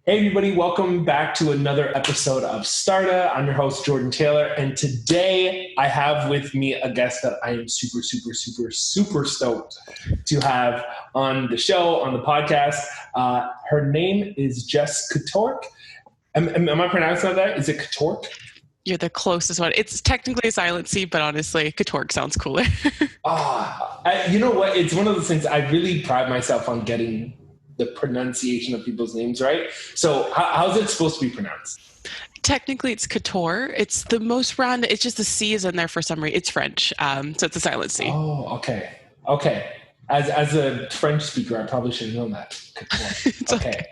Hey everybody, welcome back to another episode of STARTA. I'm your host, Jordan Taylor, and today I have with me a guest that I am super stoked to have on the show, on the podcast. Her name is Jess Catorc. Am I pronouncing that? Is it Catorc? You're the closest one. It's technically a silent C, but honestly, Catorc sounds cooler. You know what? It's one of those things I really pride myself on getting the pronunciation of people's names right. So how's it supposed to be pronounced? Technically, it's Couture. It's the most round. It's just the C is in there for some reason. It's French, so it's a silent C. Oh, okay. As a French speaker, I probably should have known that. Okay,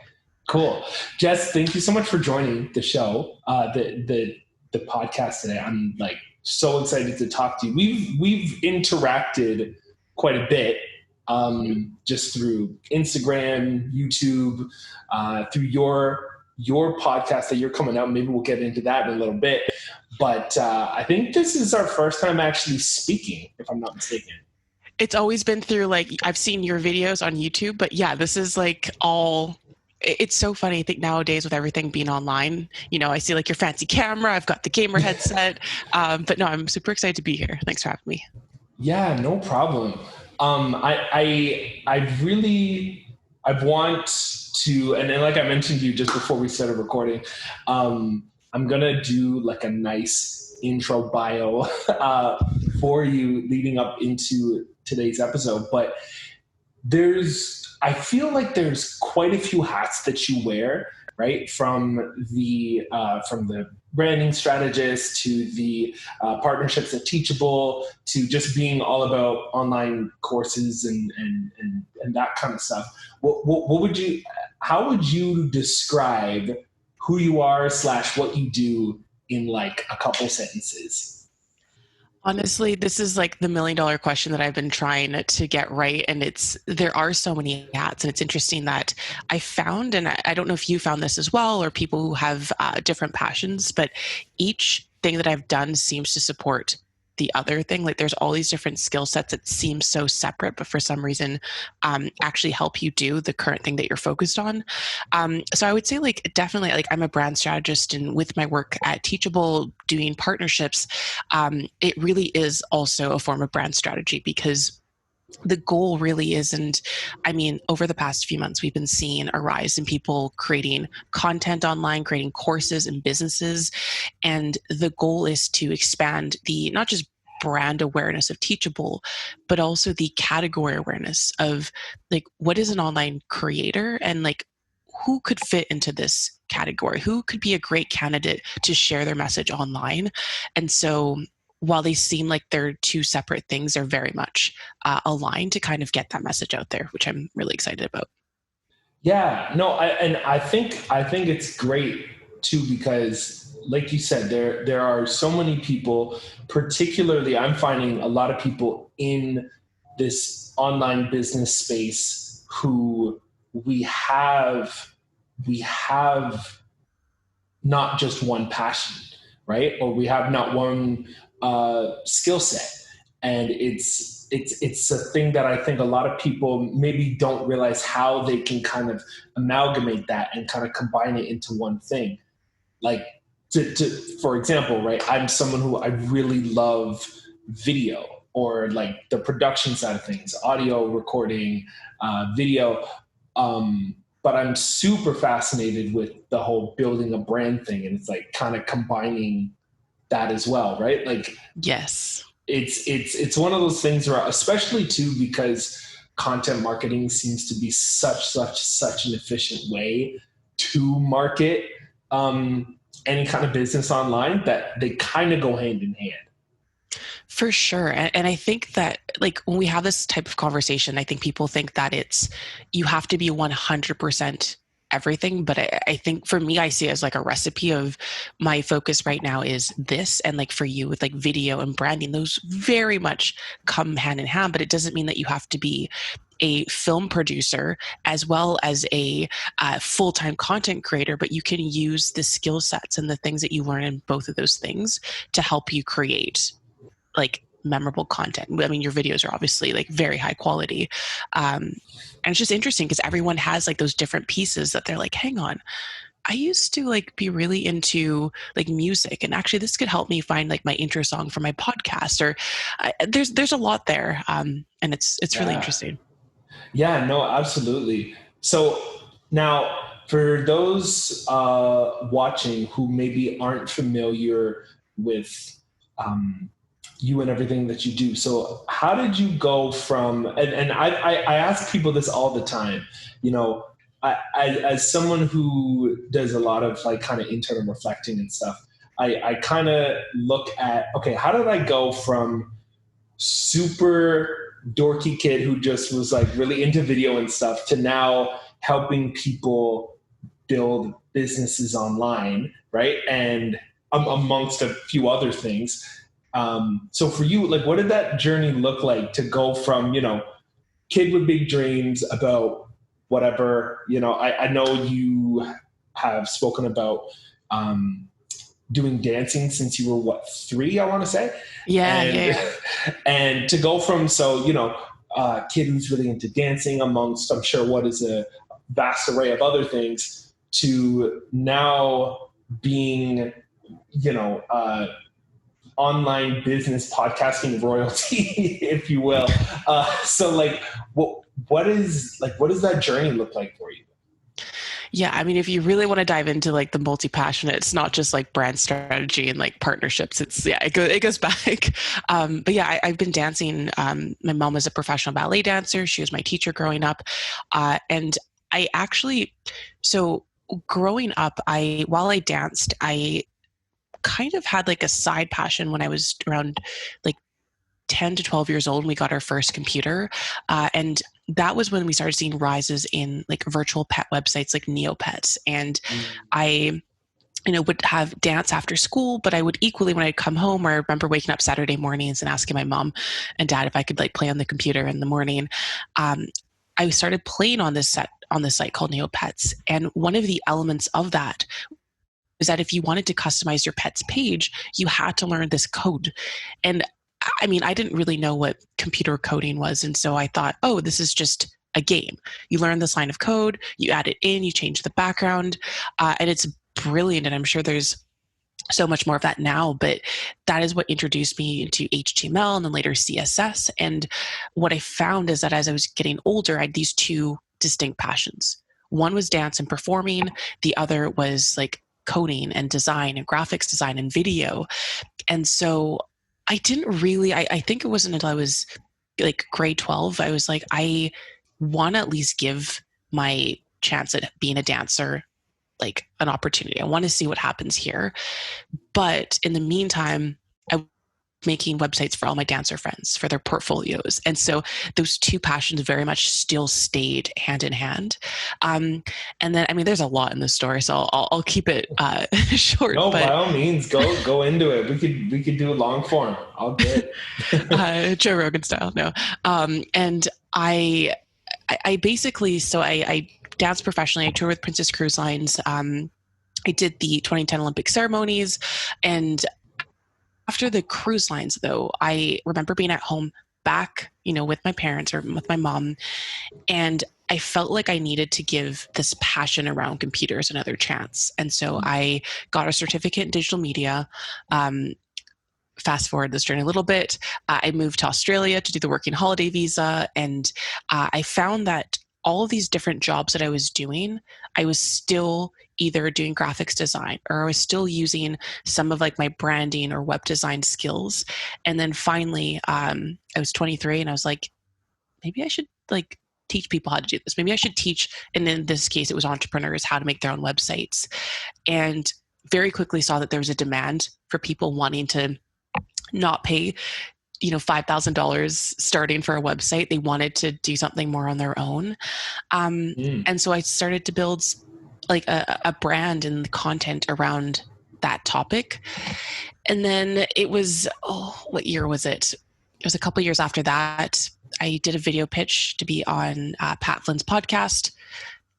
cool. Jess, thank you so much for joining the show, the podcast today. I'm like so excited to talk to you. We've interacted quite a bit. Just through Instagram, YouTube, through your podcast that you're coming out. Maybe we'll get into that in a little bit. But I think this is our first time actually speaking, if I'm not mistaken. It's always been through, like, I've seen your videos on YouTube, but yeah, this is like it's so funny. I think nowadays with everything being online, I see like your fancy camera, I've got the gamer headset, but no, I'm super excited to be here. Thanks for having me. Yeah, no problem. I want to, and then like I mentioned to you just before we started recording, I'm going to do like a nice intro bio for you leading up into today's episode. But I feel like there's quite a few hats that you wear, right? From the branding strategist to the partnerships at Teachable to just being all about online courses and that kind of stuff. How would you describe who you are / what you do in like a couple sentences? Honestly, this is like the $1 million question that I've been trying to get right. And there are so many hats, and it's interesting that I found, and I don't know if you found this as well, or people who have different passions, but each thing that I've done seems to support the other thing. Like there's all these different skill sets that seem so separate, but for some reason actually help you do the current thing that you're focused on. So I would say like definitely like I'm a brand strategist, and with my work at Teachable doing partnerships, it really is also a form of brand strategy, because the goal really isn't, over the past few months, we've been seeing a rise in people creating content online, creating courses and businesses. And the goal is to expand the, not just brand awareness of Teachable, but also the category awareness of like, what is an online creator, and like, who could fit into this category? Who could be a great candidate to share their message online? And so while they seem like they're two separate things, they're very much aligned to kind of get that message out there, which I'm really excited about. Yeah, no, I think it's great too, because like you said, there are so many people, particularly I'm finding a lot of people in this online business space who we have not just one passion, right? Or we have not one skill set. And it's a thing that I think a lot of people maybe don't realize how they can kind of amalgamate that and kind of combine it into one thing. Like for example, right? I'm someone who I really love video, or like the production side of things, audio recording, video. But I'm super fascinated with the whole building a brand thing. And it's like kind of combining that as well, right? Like, yes, it's one of those things where, especially too, because content marketing seems to be such an efficient way to market any kind of business online, that they kind of go hand in hand. For sure. And I think that like when we have this type of conversation, I think people think that you have to be 100% everything. But I think for me, I see it as like a recipe of my focus right now is this. And like for you with like video and branding, those very much come hand in hand, but it doesn't mean that you have to be a film producer as well as a full-time content creator, but you can use the skill sets and the things that you learn in both of those things to help you create like memorable content. I mean, your videos are obviously like very high quality. And it's just interesting because everyone has like those different pieces that they're like, hang on, I used to like be really into like music, and actually this could help me find like my intro song for my podcast, or there's a lot there. And it's really interesting. Yeah, no, absolutely. So now, for those watching who maybe aren't familiar with you and everything that you do, so how did you go from? And I ask people this all the time. You know, as someone who does a lot of like kind of internal reflecting and stuff, I kind of look at, okay, how did I go from super dorky kid who just was like really into video and stuff to now helping people build businesses online, right? And amongst a few other things. So for you, like, what did that journey look like to go from, kid with big dreams about whatever, I know you have spoken about doing dancing since you were 3, I want to say. Yeah, and yeah. and to go from kid who's really into dancing amongst, I'm sure, what is a vast array of other things, to now being online business podcasting royalty, if you will. So like what does that journey look like for you? Yeah, I mean, if you really want to dive into like the multi-passionate, it's not just like brand strategy and like partnerships. It goes back. But yeah, I've been dancing. My mom was a professional ballet dancer. She was my teacher growing up. And I actually, so growing up, while I danced, I kind of had like a side passion when I was around like 10 to 12 years old. And we got our first computer. And that was when we started seeing rises in like virtual pet websites like Neopets. And I would have dance after school, but I would equally, when I'd come home, or I remember waking up Saturday mornings and asking my mom and dad if I could like play on the computer in the morning. I started playing on this site called Neopets. And one of the elements of that is that if you wanted to customize your pet's page, you had to learn this code. And I mean, I didn't really know what computer coding was. And so I thought, oh, this is just a game. You learn this line of code, you add it in, you change the background, and it's brilliant. And I'm sure there's so much more of that now, but that is what introduced me into HTML and then later CSS. And what I found is that as I was getting older, I had these two distinct passions. One was dance and performing. The other was like coding and design and graphics design and video. And so I didn't really, I think it wasn't until I was like grade 12, I was like, I want to at least give my chance at being a dancer like an opportunity. I want to see what happens here. But in the meantime, I was making websites for all my dancer friends for their portfolios. And so those two passions very much still stayed hand in hand. And then, I mean, there's a lot in the story, so I'll keep it short. No, by all means, go into it. We could do a long form. I'll get Joe Rogan style. No. And I basically, so I danced professionally. I toured with Princess Cruise Lines. I did the 2010 Olympic ceremonies. And after the cruise lines, though, I remember being at home back, with my parents or with my mom. And I felt like I needed to give this passion around computers another chance. And so I got a certificate in digital media. Fast forward this journey a little bit. I moved to Australia to do the working holiday visa. And I found that all of these different jobs that I was doing, I was still either doing graphics design, or I was still using some of like my branding or web design skills. And then finally, I was 23 and I was like, maybe I should like teach people how to do this. Maybe I should teach, and in this case, it was entrepreneurs, how to make their own websites. And very quickly saw that there was a demand for people wanting to not pay $5,000 starting for a website. They wanted to do something more on their own. And so I started to build like a brand and content around that topic. And then it was, what year was it? It was a couple years after that. I did a video pitch to be on Pat Flynn's podcast. A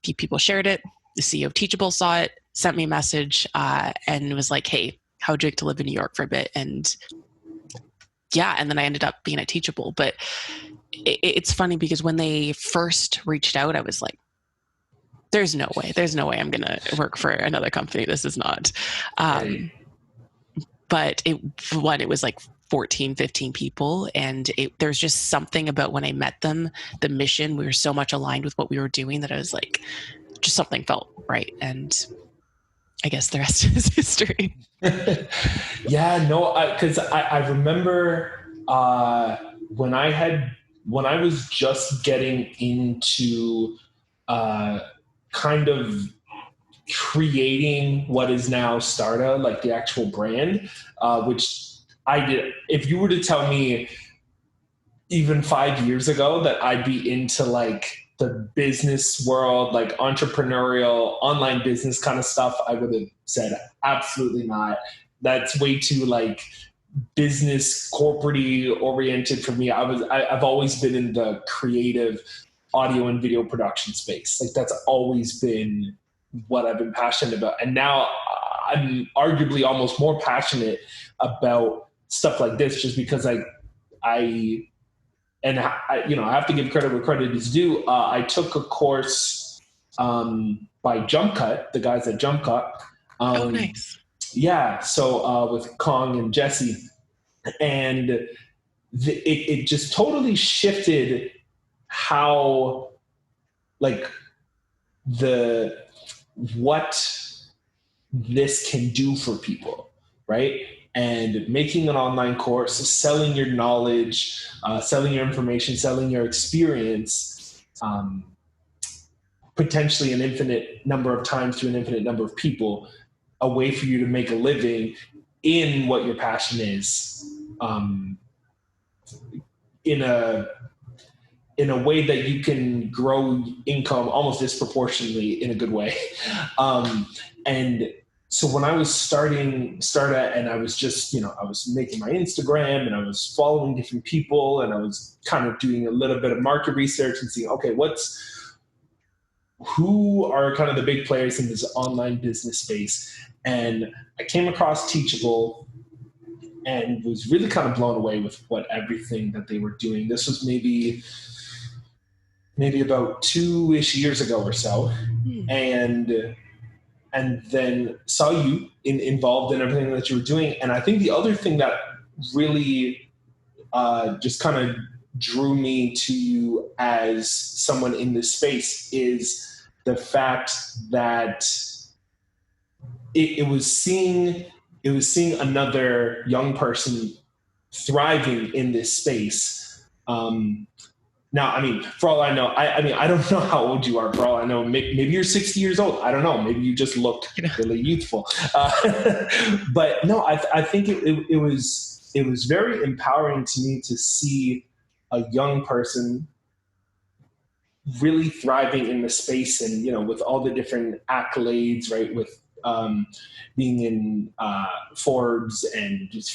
few people shared it. The CEO of Teachable saw it, sent me a message, and was like, hey, how would you like to live in New York for a bit? And yeah, and then I ended up being at Teachable. But it's funny because when they first reached out, I was like, there's no way I'm going to work for another company. This is not. Right. But it was like 14, 15 people. And there's just something about when I met them, the mission, we were so much aligned with what we were doing that I was like, just something felt right. And I guess the rest is history. Yeah, no, because I remember when I was just getting into kind of creating what is now STARTA, like the actual brand, which I did. If you were to tell me even 5 years ago that I'd be into like the business world, like entrepreneurial, online business kind of stuff, I would have said absolutely not. That's way too like business corporate oriented for me. I've always been in the creative audio and video production space. Like that's always been what I've been passionate about. And now I'm arguably almost more passionate about stuff like this just because I have to give credit where credit is due. I took a course by Jump Cut, the guys at Jump Cut. Oh, nice. Yeah, so with Kong and Jesse, and it just totally shifted how, like, what this can do for people, right? And making an online course, selling your knowledge, selling your information, selling your experience, potentially an infinite number of times to an infinite number of people, a way for you to make a living in what your passion is, in a way that you can grow income almost disproportionately in a good way. And so when I was starting STARTA and I was just, I was making my Instagram and I was following different people and I was kind of doing a little bit of market research and seeing, okay, who are kind of the big players in this online business space? And I came across Teachable and was really kind of blown away with everything that they were doing. This was maybe about 2-ish years ago or so. And then saw you involved in everything that you were doing. And I think the other thing that really just kind of drew me to you as someone in this space is the fact that it was seeing another young person thriving in this space. Now, I mean, for all I know, I don't know how old you are. For all I know, maybe you're 60 years old. I don't know. Maybe you just look really youthful. But no, I think it was very empowering to me to see a young person really thriving in the space, and with all the different accolades, right? With being in Forbes and just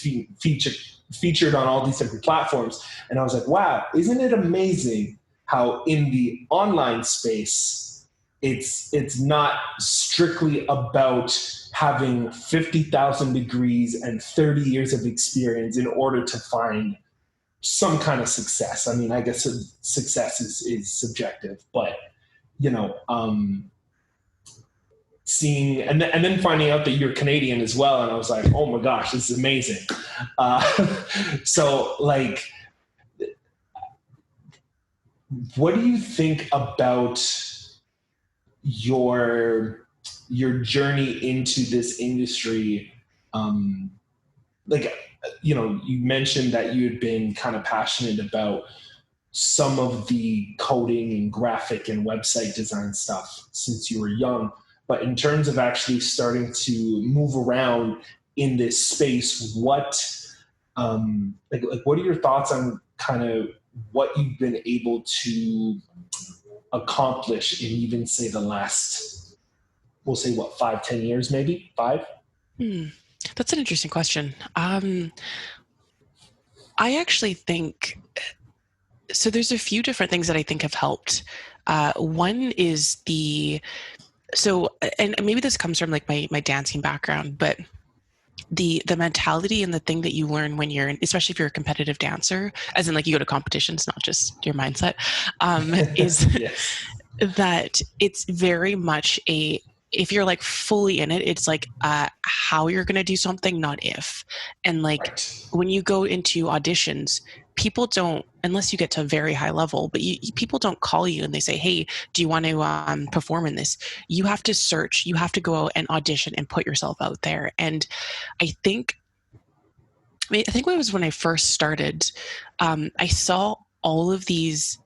featured on all these different platforms. And I was like, wow, isn't it amazing how in the online space, it's not strictly about having 50,000 degrees and 30 years of experience in order to find some kind of success. I mean, I guess success is subjective, but seeing and then finding out that you're Canadian as well, and I was like, oh my gosh, this is amazing. So, like, what do you think about your journey into this industry? You mentioned that you had been kind of passionate about some of the coding and graphic and website design stuff since you were young. But in terms of actually starting to move around in this space, what are your thoughts on kind of what you've been able to accomplish in even say the last, we'll say 5-10 years, maybe 5? That's an interesting question. I actually think, so there's a few different things that I think have helped. One is and maybe this comes from like my dancing background, but the mentality and the thing that you learn when you're, especially if you're a competitive dancer, as in like you go to competitions, not just your mindset, is Yes. that it's very much if you're like fully in it, it's like how you're going to do something, not if. And like Right. when you go into auditions, people don't, unless you get to a very high level, but people don't call you and they say, hey, do you want to perform in this? You have to search, you have to go out and audition and put yourself out there. And I think when I first started, I saw all of these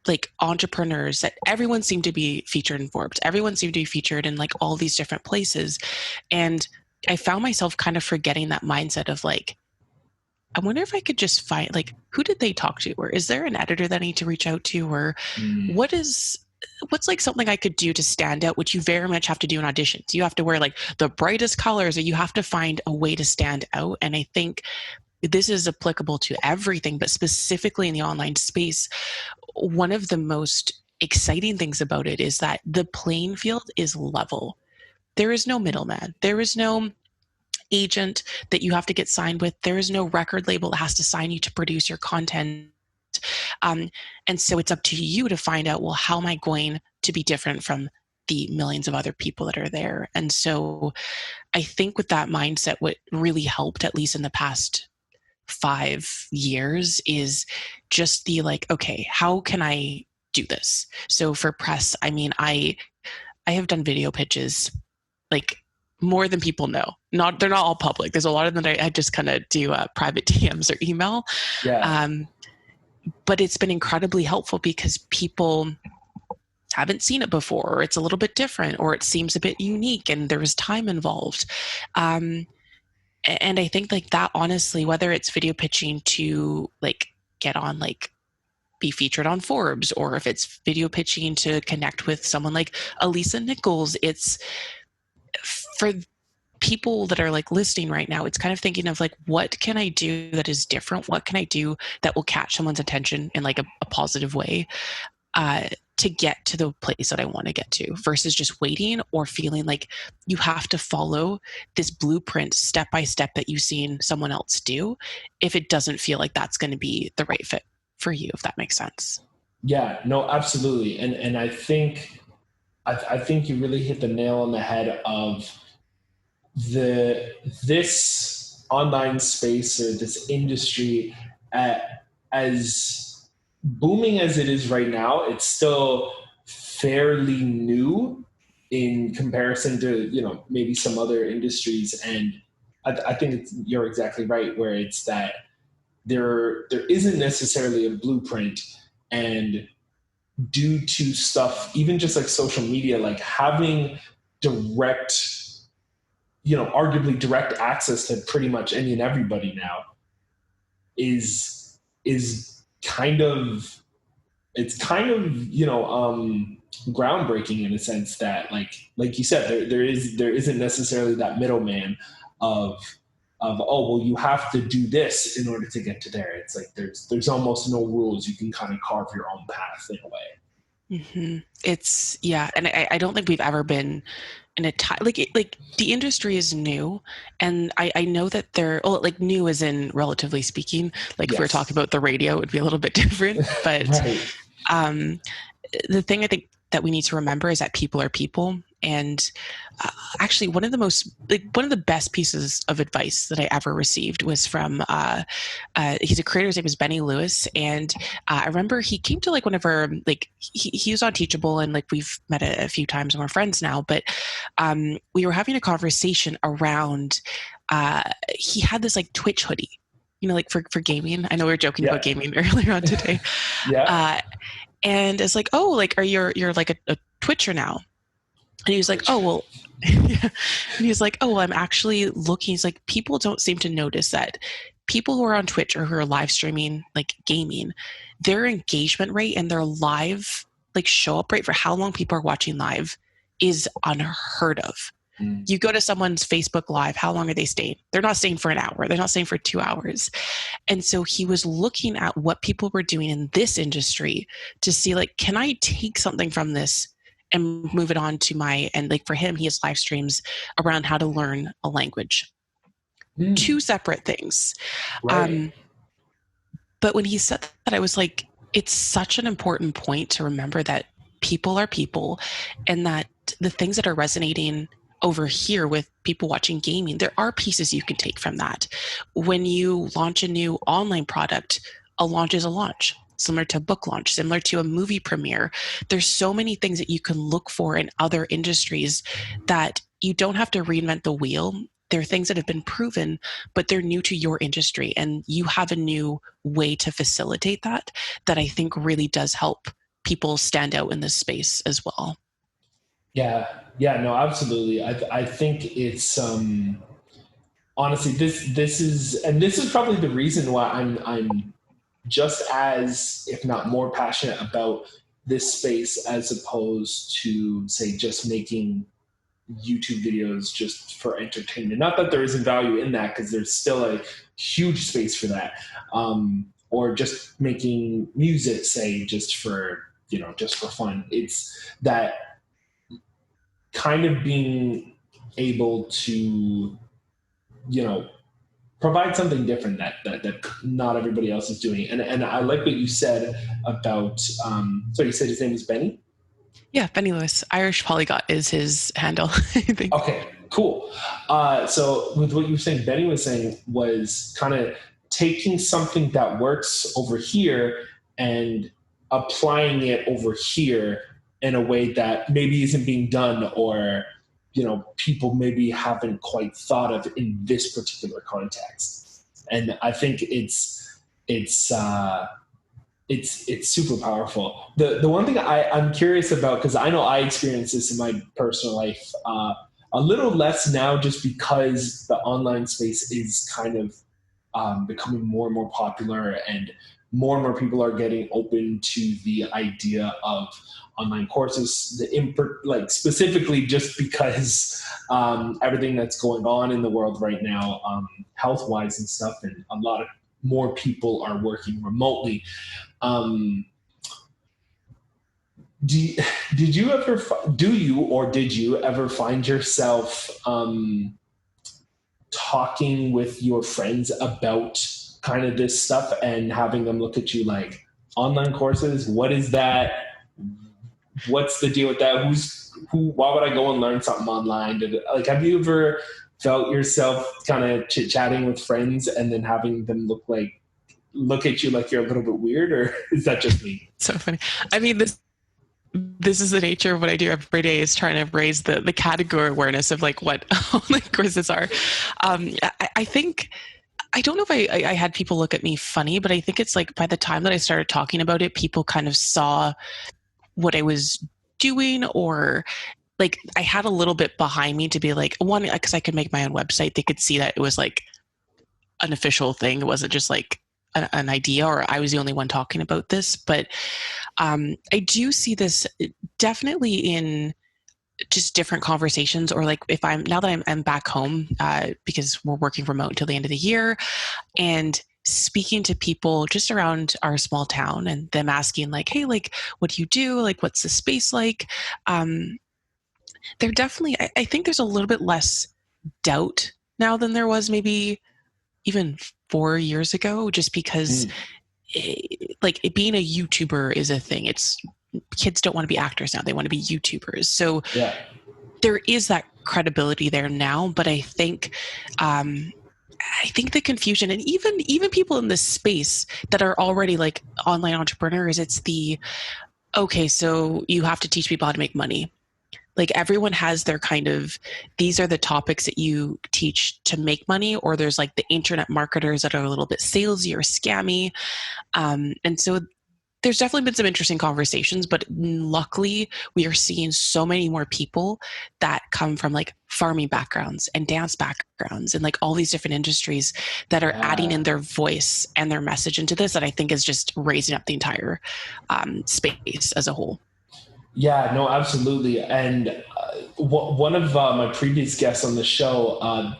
like entrepreneurs that everyone seemed to be featured in Forbes. Everyone seemed to be featured in like all these different places. And I found myself kind of forgetting that mindset of like, I wonder if I could just find like, who did they talk to? Or is there an editor that I need to reach out to? Or what's like something I could do to stand out, which you very much have to do in auditions. You have to wear like the brightest colors, or you have to find a way to stand out. And I think this is applicable to everything, but specifically in the online space, one of the most exciting things about it is that the playing field is level. There is no middleman. There is no agent that you have to get signed with. There is no record label that has to sign you to produce your content. And so it's up to you to find out, well, how am I going to be different from the millions of other people that are there? And so I think with that mindset, what really helped, at least in the past 5 years, is just the like, okay, how can I do this? So for press, I mean, I have done video pitches like more than people know. They're not all public. There's a lot of them that I just kind of do private DMs or email. Yeah. But it's been incredibly helpful because people haven't seen it before, or it's a little bit different, or it seems a bit unique and there was time involved. And I think like that, honestly, whether it's video pitching to like get on, like be featured on Forbes, or if it's video pitching to connect with someone like Elisa Nichols, it's for people that are like listening right now, it's kind of thinking of like, what can I do that is different? What can I do that will catch someone's attention in like a positive way? To get to the place that I want to get to, versus just waiting or feeling like you have to follow this blueprint step by step that you've seen someone else do, if it doesn't feel like that's going to be the right fit for you, if that makes sense. Yeah, no, absolutely. And I think you really hit the nail on the head of this online space, or this industry, as booming as it is right now. It's still fairly new in comparison to, maybe some other industries. And I think you're exactly right, where it's that there isn't necessarily a blueprint. And due to stuff, even just like social media, like having direct, arguably direct access to pretty much any and everybody now is kind of, groundbreaking, in a sense that like you said, there isn't necessarily that middleman of oh, well, you have to do this in order to get to there. It's like there's almost no rules. You can kind of carve your own path in a way. Mm-hmm. It's and I don't think we've ever been in a time like the industry is new, and I know that like new as in relatively speaking. Like if we were talking about the radio, it would be a little bit different. But right. The thing I think that we need to remember is that people are people. And actually, one of the best pieces of advice that I ever received was from he's a creator. His name is Benny Lewis, and I remember he came to like one of our he was on Teachable, and like we've met a few times and we're friends now. But we were having a conversation around he had this like Twitch hoodie, like for gaming. I know we were joking about gaming earlier on today. And it's like, oh, like you're like a Twitcher now. And he was like, oh, well, and he was like, oh, well, I'm actually looking. He's like, people don't seem to notice that people who are on Twitch or who are live streaming, like gaming, their engagement rate and their live, like show up rate for how long people are watching live is unheard of. You go to someone's Facebook Live, how long are they staying? They're not staying for an hour. They're not staying for 2 hours. And so he was looking at what people were doing in this industry to see, like, can I take something from this and move it on to and like for him, he has live streams around how to learn a language. two separate things. Right. But when he said that, I was like, it's such an important point to remember that people are people, and that the things that are resonating over here with people watching gaming, there are pieces you can take from that. When you launch a new online product, a launch is a launch, similar to a book launch, similar to a movie premiere. There's so many things that you can look for in other industries that you don't have to reinvent the wheel. There are things that have been proven, but they're new to your industry, and you have a new way to facilitate that, that I think really does help people stand out in this space as well. Yeah. Yeah. No, absolutely. I think it's honestly this is probably the reason why I'm just as, if not more, passionate about this space as opposed to, say, just making YouTube videos just for entertainment. Not that there isn't value in that, because there's still a huge space for that. Or just making music, say, just for, just for fun. It's that kind of being able to, you know, provide something different that not everybody else is doing. And I like what you said about, so you said his name was Benny? Yeah, Benny Lewis. Irish Polyglot is his handle, I think. Okay, cool. So with what you were saying, Benny was saying was kind of taking something that works over here and applying it over here in a way that maybe isn't being done, or people maybe haven't quite thought of in this particular context. And I think it's super powerful. The one thing I'm curious about, because I know I experienced this in my personal life, a little less now, just because the online space is kind of becoming more and more popular, and more people are getting open to the idea of online courses, like specifically just because everything that's going on in the world right now, health-wise and stuff, and a lot of more people are working remotely. Um, did you ever did you ever find yourself talking with your friends about kind of this stuff, and having them look at you like, online courses, what is that? What's the deal with that? Why would I go and learn something online? Have you ever felt yourself kind of chit-chatting with friends and then having them look at you like you're a little bit weird, or is that just me? So funny. I mean, this is the nature of what I do every day, is trying to raise the category awareness of like what online courses are. I think, I don't know if I had people look at me funny, but I think it's like by the time that I started talking about it, people kind of saw what I was doing, or like I had a little bit behind me to be like, one, because I could make my own website. They could see that it was like an official thing. It wasn't just like an idea, or I was the only one talking about this. But I do see this definitely in just different conversations, or like if now that I'm back home, because we're working remote until the end of the year, and speaking to people just around our small town, and them asking like, hey, like, what do you do? Like, what's the space like? There definitely, I think there's a little bit less doubt now than there was maybe even 4 years ago, just because being a YouTuber is a thing. It's, kids don't want to be actors now. They want to be YouTubers. So Yeah. there is that credibility there now, but I think the confusion, and even people in this space that are already like online entrepreneurs, it's okay, so you have to teach people how to make money. Like everyone has their kind of, these are the topics that you teach to make money, or there's like the internet marketers that are a little bit salesy or scammy. And so there's definitely been some interesting conversations, but luckily we are seeing so many more people that come from like farming backgrounds and dance backgrounds and like all these different industries that are adding in their voice and their message into this, that I think is just raising up the entire space as a whole. Yeah, no, absolutely. And one of my previous guests on the show,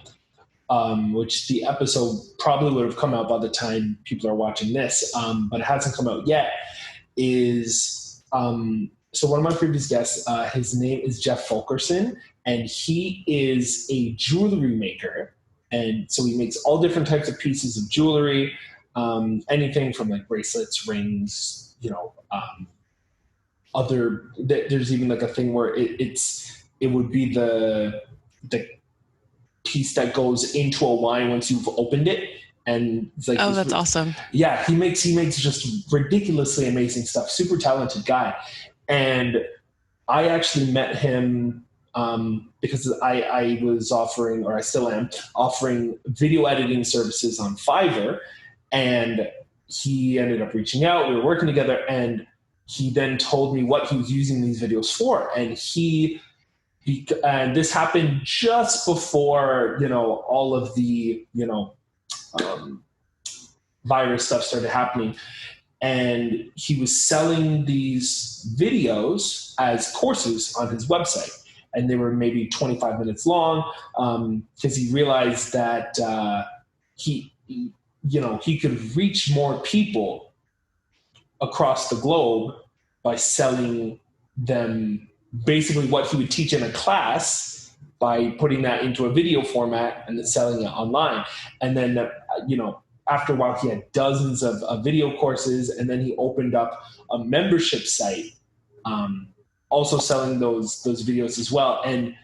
which the episode probably would have come out by the time people are watching this, but it hasn't come out yet, is so one of my previous guests, his name is Jeff Fulkerson, and he is a jewelry maker. And so he makes all different types of pieces of jewelry, anything from like bracelets, rings, there's even like a thing where it would be the piece that goes into a wine once you've opened it. And it's like, oh, that's awesome. Yeah, he makes just ridiculously amazing stuff. Super talented guy. And I actually met him because I was offering, or I still am, offering video editing services on Fiverr. And he ended up reaching out. We were working together, and he then told me what he was using these videos for. And and this happened just before, all of the, virus stuff started happening. And he was selling these videos as courses on his website. And they were maybe 25 minutes long, because he realized that he could reach more people across the globe by selling them basically what he would teach in a class, by putting that into a video format and then selling it online. And then, after a while, he had dozens of video courses, and then he opened up a membership site, also selling those videos as well. And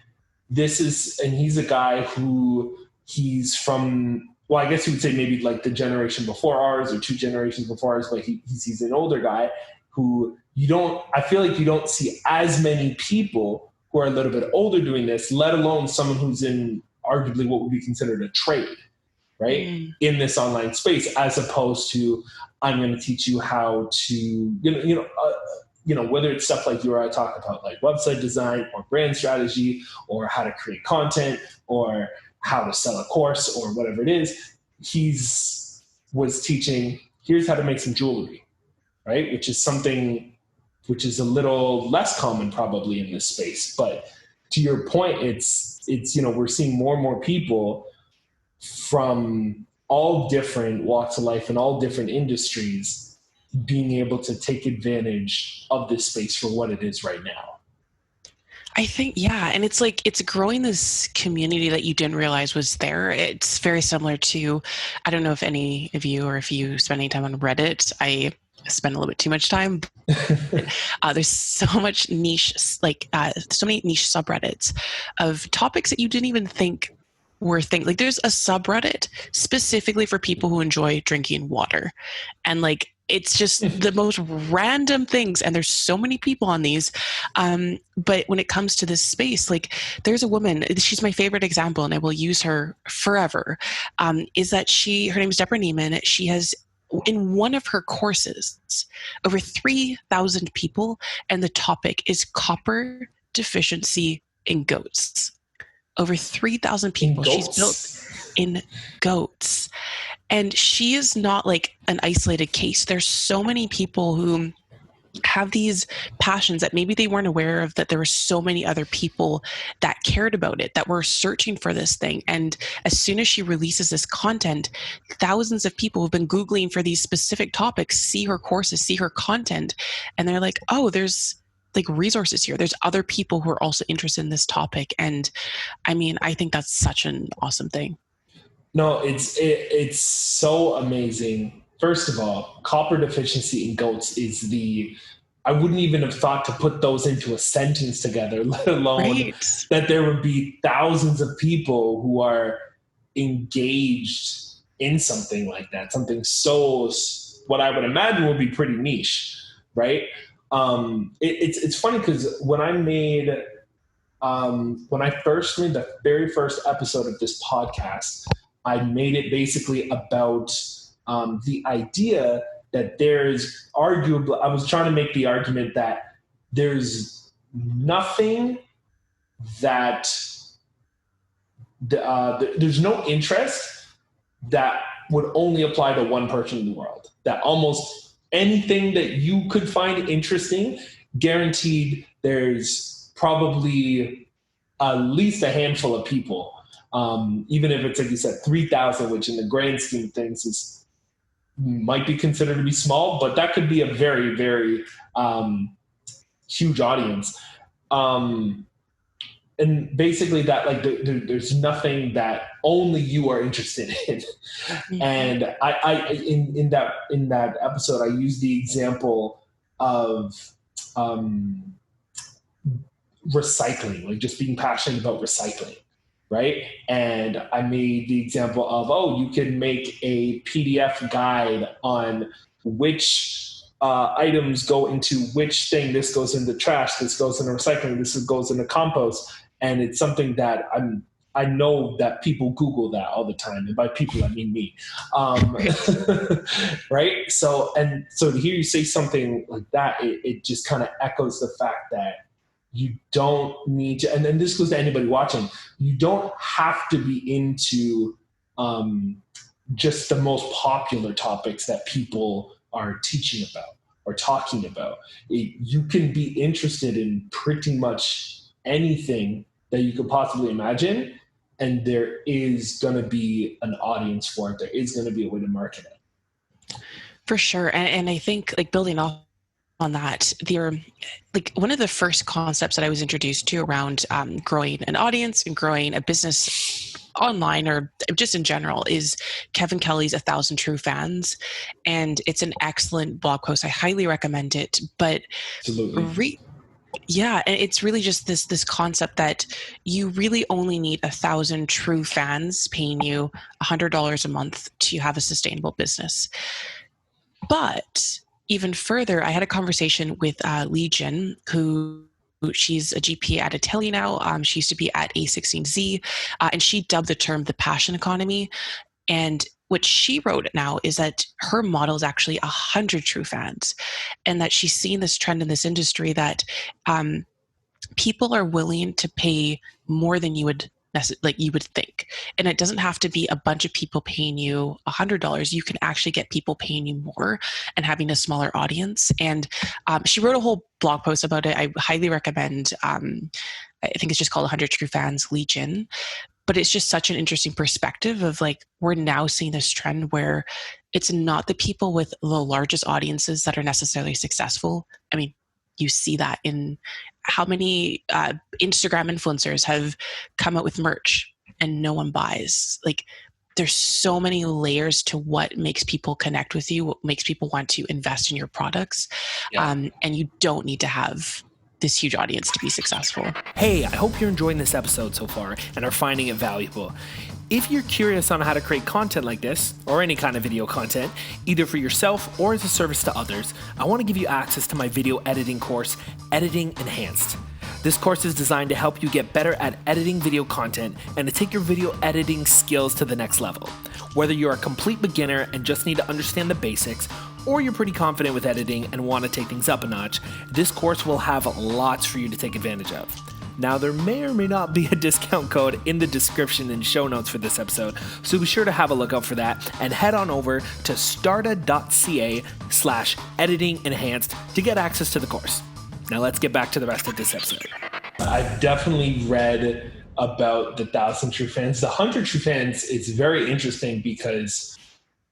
he's a guy who he's from, well, I guess you would say maybe like the generation before ours or 2 generations before ours, but he's an older guy who I feel like you don't see as many people who are a little bit older doing this, let alone someone who's in arguably what would be considered a trade, right? In this online space, as opposed to, I'm going to teach you how to, whether it's stuff like you or I talk about, like website design or brand strategy, or how to create content, or how to sell a course, or whatever it is. Was teaching, here's how to make some jewelry, right? Which is a little less common probably in this space. But to your point, it's we're seeing more and more people from all different walks of life and all different industries being able to take advantage of this space for what it is right now. I think, yeah. And it's like, it's growing this community that you didn't realize was there. It's very similar to, I don't know if any of you, or if you spend any time on Reddit. I spend a little bit too much time. There's so much niche, so many niche subreddits of topics that you didn't even think were things. Like there's a subreddit specifically for people who enjoy drinking water. And like, it's just the most random things. And there's so many people on these. But when it comes to this space, like there's a woman, she's my favorite example, and I will use her forever, is that her name is Deborah Neiman. She has, in one of her courses, over 3,000 people, and the topic is copper deficiency in goats. Over 3,000 people she's built in goats. And she is not like an isolated case. There's so many people who have these passions that maybe they weren't aware of, that there were so many other people that cared about it, that were searching for this thing. And as soon as she releases this content, thousands of people who've been Googling for these specific topics see her courses, see her content, and they're like, oh, there's like resources here. There's other people who are also interested in this topic. And I mean, I think that's such an awesome thing. No, it's so amazing. First of all, copper deficiency in goats is I wouldn't even have thought to put those into a sentence together, let alone that there would be thousands of people who are engaged in something like that. Something so, what I would imagine will be pretty niche, right? It's funny because when I first made the very first episode of this podcast, I made it basically about the idea that there's arguably, I was trying to make the argument that there's nothing that, there's no interest that would only apply to one person in the world. That almost anything that you could find interesting, guaranteed there's probably at least a handful of people. Even if it's, like you said, 3,000, which in the grand scheme of things might be considered to be small, but that could be a very, very huge audience. and basically that like there's nothing that only you are interested in. And in that episode, I used the example of recycling, like just being passionate about recycling, right? And I made the example of, oh, you can make a PDF guide on which items go into which thing. This goes into trash, this goes into recycling, this goes into compost. And it's something that I know that people Google that all the time. And by people, I mean me. Right? So to hear you say something like that, it just kind of echoes the fact that you don't need to, and then this goes to anybody watching, you don't have to be into just the most popular topics that people are teaching about or talking about. You can be interested in pretty much anything that you could possibly imagine, and there is going to be an audience for it. There is going to be a way to market it. For sure. And I think like building off on that, like one of the first concepts that I was introduced to around growing an audience and growing a business online or just in general is Kevin Kelly's 1,000 True Fans. And it's an excellent blog post. I highly recommend it. But absolutely. Yeah, and it's really just this concept that you really only need 1,000 true fans paying you $100 a month to have a sustainable business. But even further, I had a conversation with Legion, who she's a GP at Telly now. She used to be at A16Z, and she dubbed the term the passion economy. And what she wrote now is that her model is actually 100 true fans, and that she's seen this trend in this industry that people are willing to pay more than you would think. And it doesn't have to be a bunch of people paying you $100. You can actually get people paying you more and having a smaller audience. And she wrote a whole blog post about it. I highly recommend. I think it's just called 100 True Fans Legion. But it's just such an interesting perspective of like, we're now seeing this trend where it's not the people with the largest audiences that are necessarily successful. I mean, you see that in how many Instagram influencers have come out with merch and no one buys. Like, there's so many layers to what makes people connect with you, what makes people want to invest in your products. Yeah. And you don't need to have this huge audience to be successful. Hey, I hope you're enjoying this episode so far and are finding it valuable. If you're curious on how to create content like this, or any kind of video content, either for yourself or as a service to others, I want to give you access to my video editing course, Editing Enhanced. This course is designed to help you get better at editing video content and to take your video editing skills to the next level. Whether you're a complete beginner and just need to understand the basics, or you're pretty confident with editing and want to take things up a notch, this course will have lots for you to take advantage of. Now, there may or may not be a discount code in the description and show notes for this episode, so be sure to have a look out for that and head on over to starta.ca/editing enhanced to get access to the course. Now let's get back to the rest of this episode. I've definitely read about the 1,000 True Fans. The 100 True Fans is very interesting because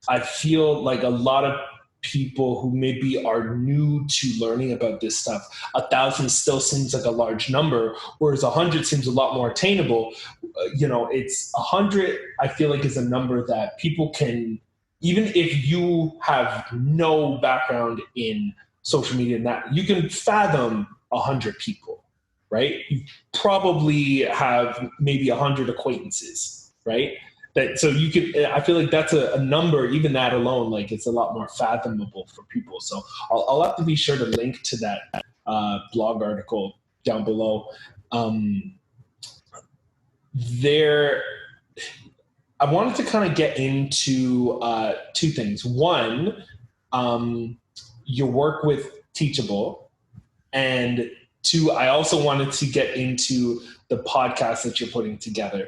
I feel like a lot of people who maybe are new to learning about this stuff, 1,000 still seems like a large number, whereas 100 seems a lot more attainable. It's 100, I feel like, is a number that people can, even if you have no background in social media and that, you can fathom 100 people, right? You probably have maybe 100 acquaintances, right? So you could, I feel like that's a number, even that alone, like it's a lot more fathomable for people. So I'll have to be sure to link to that blog article down below. I wanted to kind of get into two things. One, your work with Teachable, and two, I also wanted to get into the podcast that you're putting together.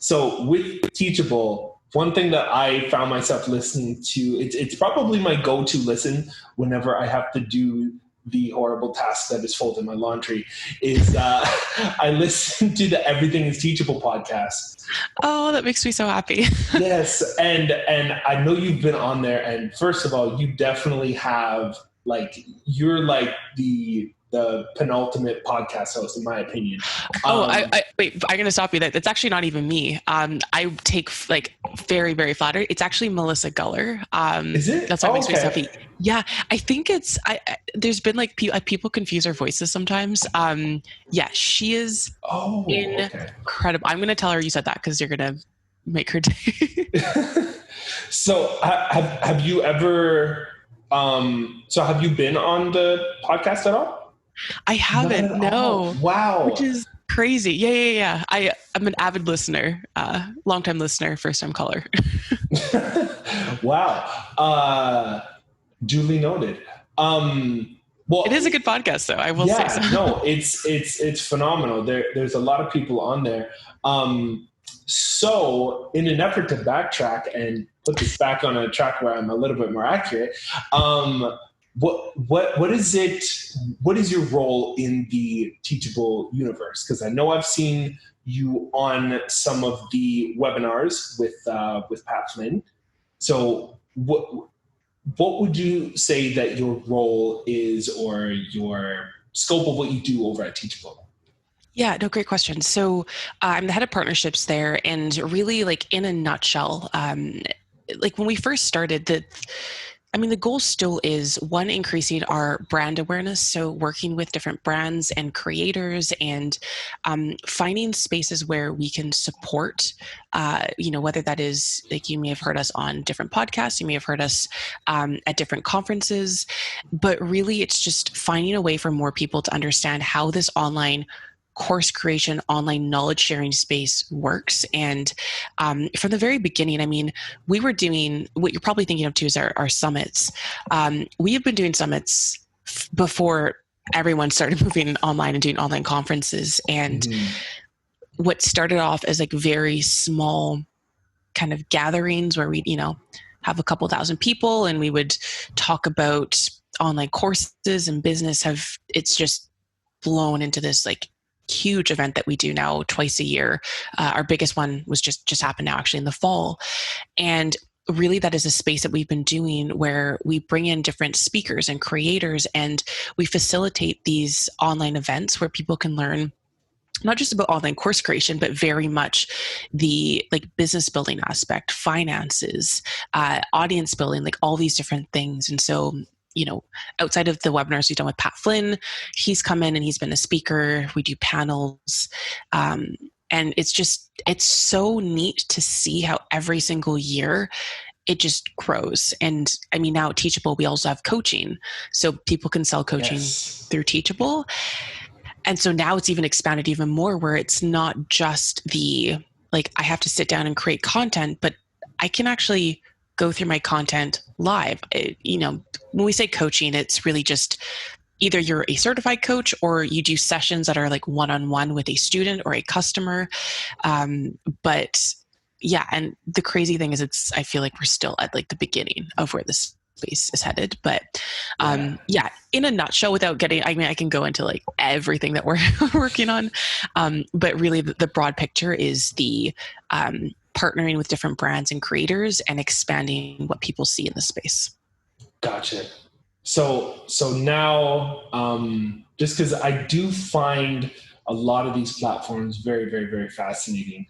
So with Teachable, one thing that I found myself listening to, it's probably my go-to listen whenever I have to do the horrible task that is folding my laundry, is I listen to the Everything is Teachable podcast. Oh, that makes me so happy. Yes. And I know you've been on there, and first of all, you definitely have like you're like the penultimate podcast host, in my opinion. Wait, I'm going to stop you there. It's actually not even me. I take like very, very flattered. It's actually Melissa Guller. Is it? That's what makes me happy. Yeah, I think it's, there's been like people confuse our voices sometimes. Yeah, she is incredible. I'm going to tell her you said that because you're going to make her day. So have you ever, have you been on the podcast at all? I haven't. No. Wow. Which is crazy. Yeah. I'm an avid listener, long-time listener, first-time caller. Wow. Duly noted. Well, it is a good podcast, though. I will say so. No, it's phenomenal. There's a lot of people on there. So in an effort to backtrack and put this back on a track where I'm a little bit more accurate, what is it? What is your role in the Teachable universe? Because I know I've seen you on some of the webinars with Pat Flynn. So what would you say that your role is, or your scope of what you do over at Teachable? Yeah, no, great question. So I'm the head of partnerships there, and really, like in a nutshell, like when we first started, the goal still is, one, increasing our brand awareness. So working with different brands and creators, and finding spaces where we can support, whether that is, like, you may have heard us on different podcasts, you may have heard us at different conferences, but really it's just finding a way for more people to understand how this online course creation, online knowledge sharing space works. And from the very beginning, we were doing what you're probably thinking of too is our summits. We have been doing summits before everyone started moving online and doing online conferences. And what started off as like very small kind of gatherings where we'd, have a couple thousand people and we would talk about online courses and business, it's just blown into this like huge event that we do now twice a year. Our biggest one was just happened now, actually, in the fall. And really that is a space that we've been doing where we bring in different speakers and creators, and we facilitate these online events where people can learn not just about online course creation, but very much the like business building aspect, finances, audience building, like all these different things. And so, outside of the webinars we've done with Pat Flynn, he's come in and he's been a speaker. We do panels. And it's so neat to see how every single year it just grows. And now at Teachable, we also have coaching. So people can sell coaching through Teachable. And so now it's even expanded even more, where it's not just I have to sit down and create content, but I can actually go through my content live. When we say coaching, it's really just either you're a certified coach or you do sessions that are like one-on-one with a student or a customer. But yeah, and the crazy thing is I feel like we're still at like the beginning of where this space is headed. But in a nutshell, without getting, I can go into like everything that we're working on. But really the broad picture is the partnering with different brands and creators and expanding what people see in the space. Gotcha. So now, just because I do find a lot of these platforms very, very, very fascinating.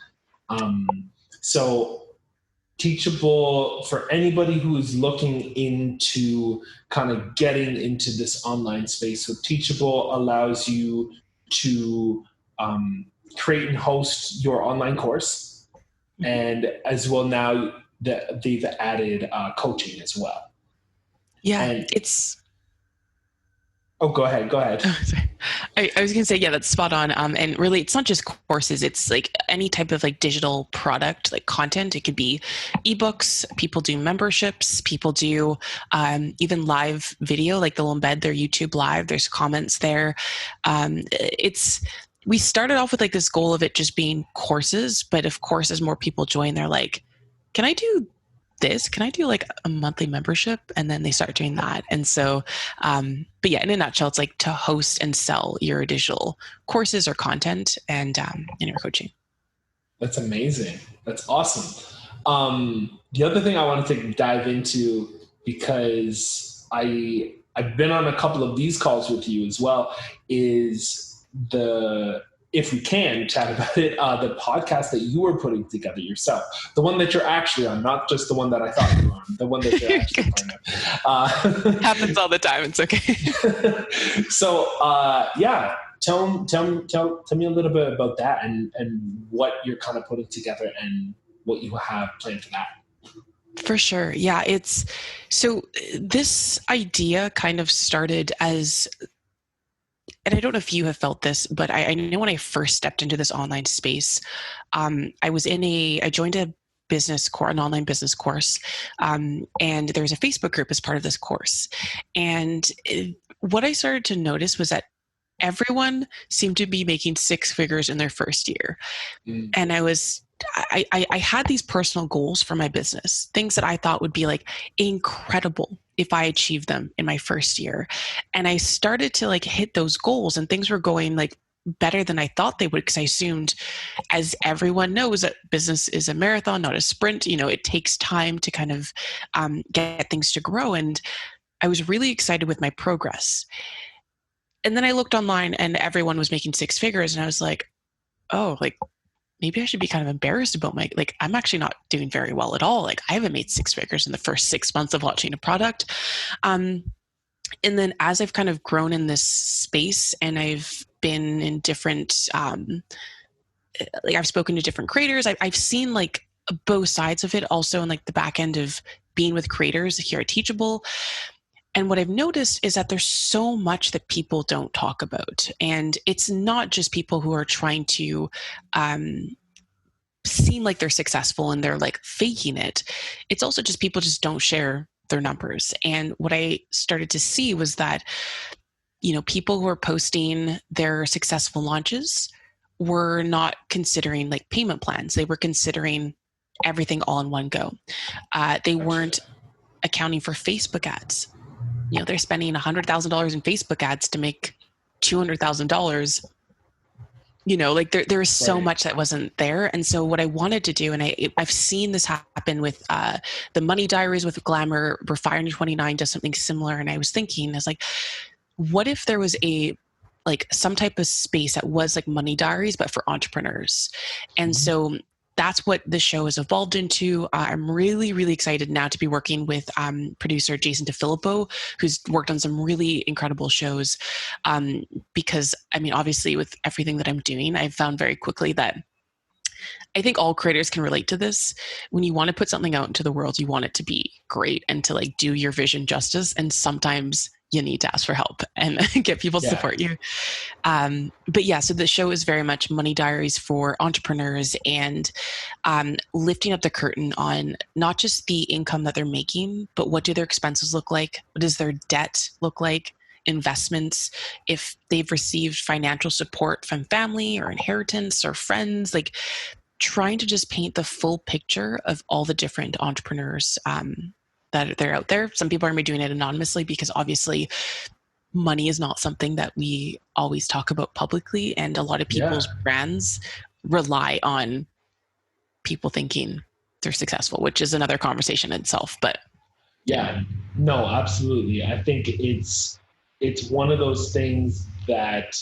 So Teachable, for anybody who is looking into kind of getting into this online space, so Teachable allows you to create and host your online course. And as well, now that they've added coaching as well. Yeah, and it's... Oh, go ahead. Oh, sorry. I was going to say, yeah, that's spot on. And really, it's not just courses. It's like any type of like digital product, like content. It could be ebooks. People do memberships. People do even live video, like they'll embed their YouTube live. There's comments there. We started off with like this goal of it just being courses. But of course, as more people join, they're like, can I do this? Can I do like a monthly membership? And then they start doing that. And so, but yeah, in a nutshell, it's like to host and sell your digital courses or content and in your coaching. That's amazing. That's awesome. The other thing I wanted to dive into, because I I've been on a couple of these calls with you as well, is if we can chat about it, the podcast that you were putting together yourself, the one that you're actually on, not just the one that I thought you were on, the one that you're actually part of. Happens all the time. It's okay. So, yeah, tell me a little bit about that and what you're kind of putting together and what you have planned for that. For sure. Yeah. So this idea kind of started as, and I don't know if you have felt this, but I know when I first stepped into this online space, I joined an online business course, and there's a Facebook group as part of this course. And what I started to notice was that everyone seemed to be making six figures in their first year. And I had these personal goals for my business, things that I thought would be like incredible if I achieved them in my first year. And I started to like hit those goals, and things were going like better than I thought they would, because I assumed, as everyone knows, that business is a marathon, not a sprint. It takes time to kind of get things to grow. And I was really excited with my progress. And then I looked online and everyone was making six figures, and I was like, oh, like, maybe I should be kind of embarrassed about I'm actually not doing very well at all. Like, I haven't made six figures in the first 6 months of launching a product. And then as I've kind of grown in this space, and I've been in different, I've spoken to different creators, I've seen like both sides of it, also in like the back end of being with creators here at Teachable. And what I've noticed is that there's so much that people don't talk about. And it's not just people who are trying to seem like they're successful and they're like faking it. It's also just people just don't share their numbers. And what I started to see was that, people who are posting their successful launches were not considering like payment plans. They were considering everything all in one go. They weren't accounting for Facebook ads. They're spending $100,000 in Facebook ads to make $200,000. Like there's so much that wasn't there. And so what I wanted to do, and I've seen this happen with the Money Diaries with Glamour, where Fire 29 does something similar. And I was thinking, I was like, what if there was some type of space that was like Money Diaries, but for entrepreneurs? And so that's what the show has evolved into. I'm really, really excited now to be working with producer Jason DeFilippo, who's worked on some really incredible shows. Because, obviously with everything that I'm doing, I've found very quickly that I think all creators can relate to this. When you want to put something out into the world, you want it to be great and to like do your vision justice. And sometimes you need to ask for help and get people to support you. But yeah, so the show is very much Money Diaries for entrepreneurs, and lifting up the curtain on not just the income that they're making, but what do their expenses look like? What does their debt look like? Investments, if they've received financial support from family or inheritance or friends, like trying to just paint the full picture of all the different entrepreneurs that they're out there. Some people are maybe doing it anonymously because obviously money is not something that we always talk about publicly. And a lot of people's brands rely on people thinking they're successful, which is another conversation in itself. But yeah, no, absolutely. I think it's one of those things that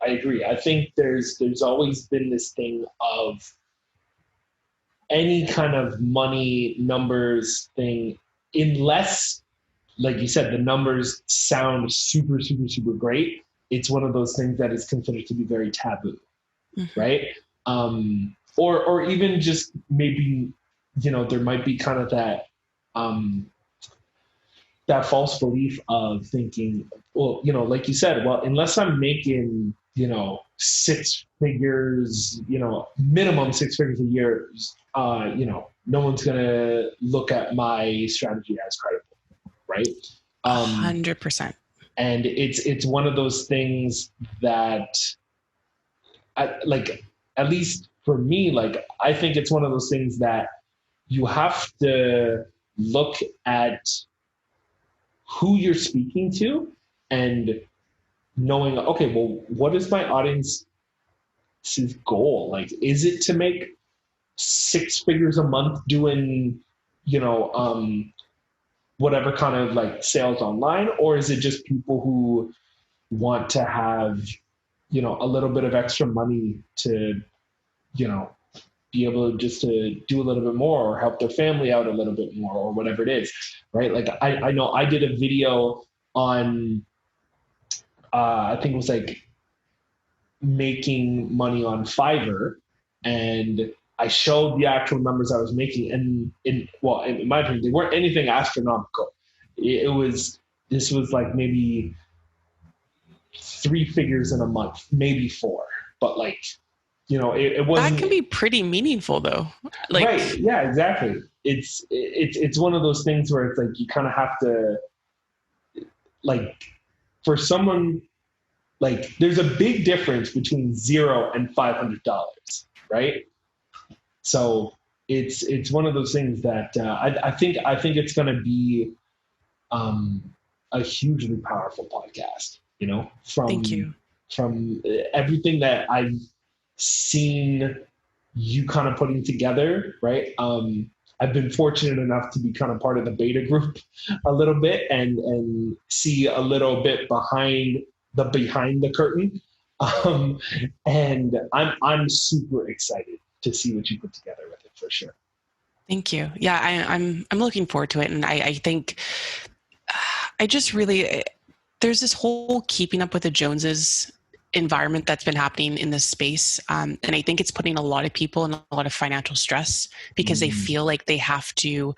I agree. I think there's always been this thing of any kind of money numbers thing, unless, like you said, the numbers sound super, super, super great. It's one of those things that is considered to be very taboo, right? Or even just maybe, there might be kind of that that false belief of thinking, well, like you said, well, unless I'm making, six figures, minimum six figures a year, no one's going to look at my strategy as credible, right? 100%. And it's one of those things that, at least for me, I think it's one of those things that you have to look at who you're speaking to and knowing, okay, well, what is my audience's goal? Like, is it to make six figures a month doing, whatever kind of like sales online, or is it just people who want to have, a little bit of extra money to, be able to just to do a little bit more or help their family out a little bit more or whatever it is, right? Like I know I did a video on, I think it was like making money on Fiverr, and I showed the actual numbers I was making, and in my opinion, they weren't anything astronomical. This was like maybe 3 figures in a month, maybe 4, but like, it wasn't. That can be pretty meaningful though. Like, right. Yeah, exactly. It's one of those things where it's like, you kind of have to, like, for someone, like, there's a big difference between $0 and $500, right? So it's one of those things that I think it's going to be a hugely powerful podcast. Thank you. From everything that I've seen you kind of putting together, right? I've been fortunate enough to be kind of part of the beta group a little bit and see a little bit behind the curtain. And I'm super excited to see what you put together with it, for sure. Thank you. Yeah, I'm looking forward to it. And I think I just really, there's this whole keeping up with the Joneses environment that's been happening in this space. And I think it's putting a lot of people in a lot of financial stress because they feel like they have to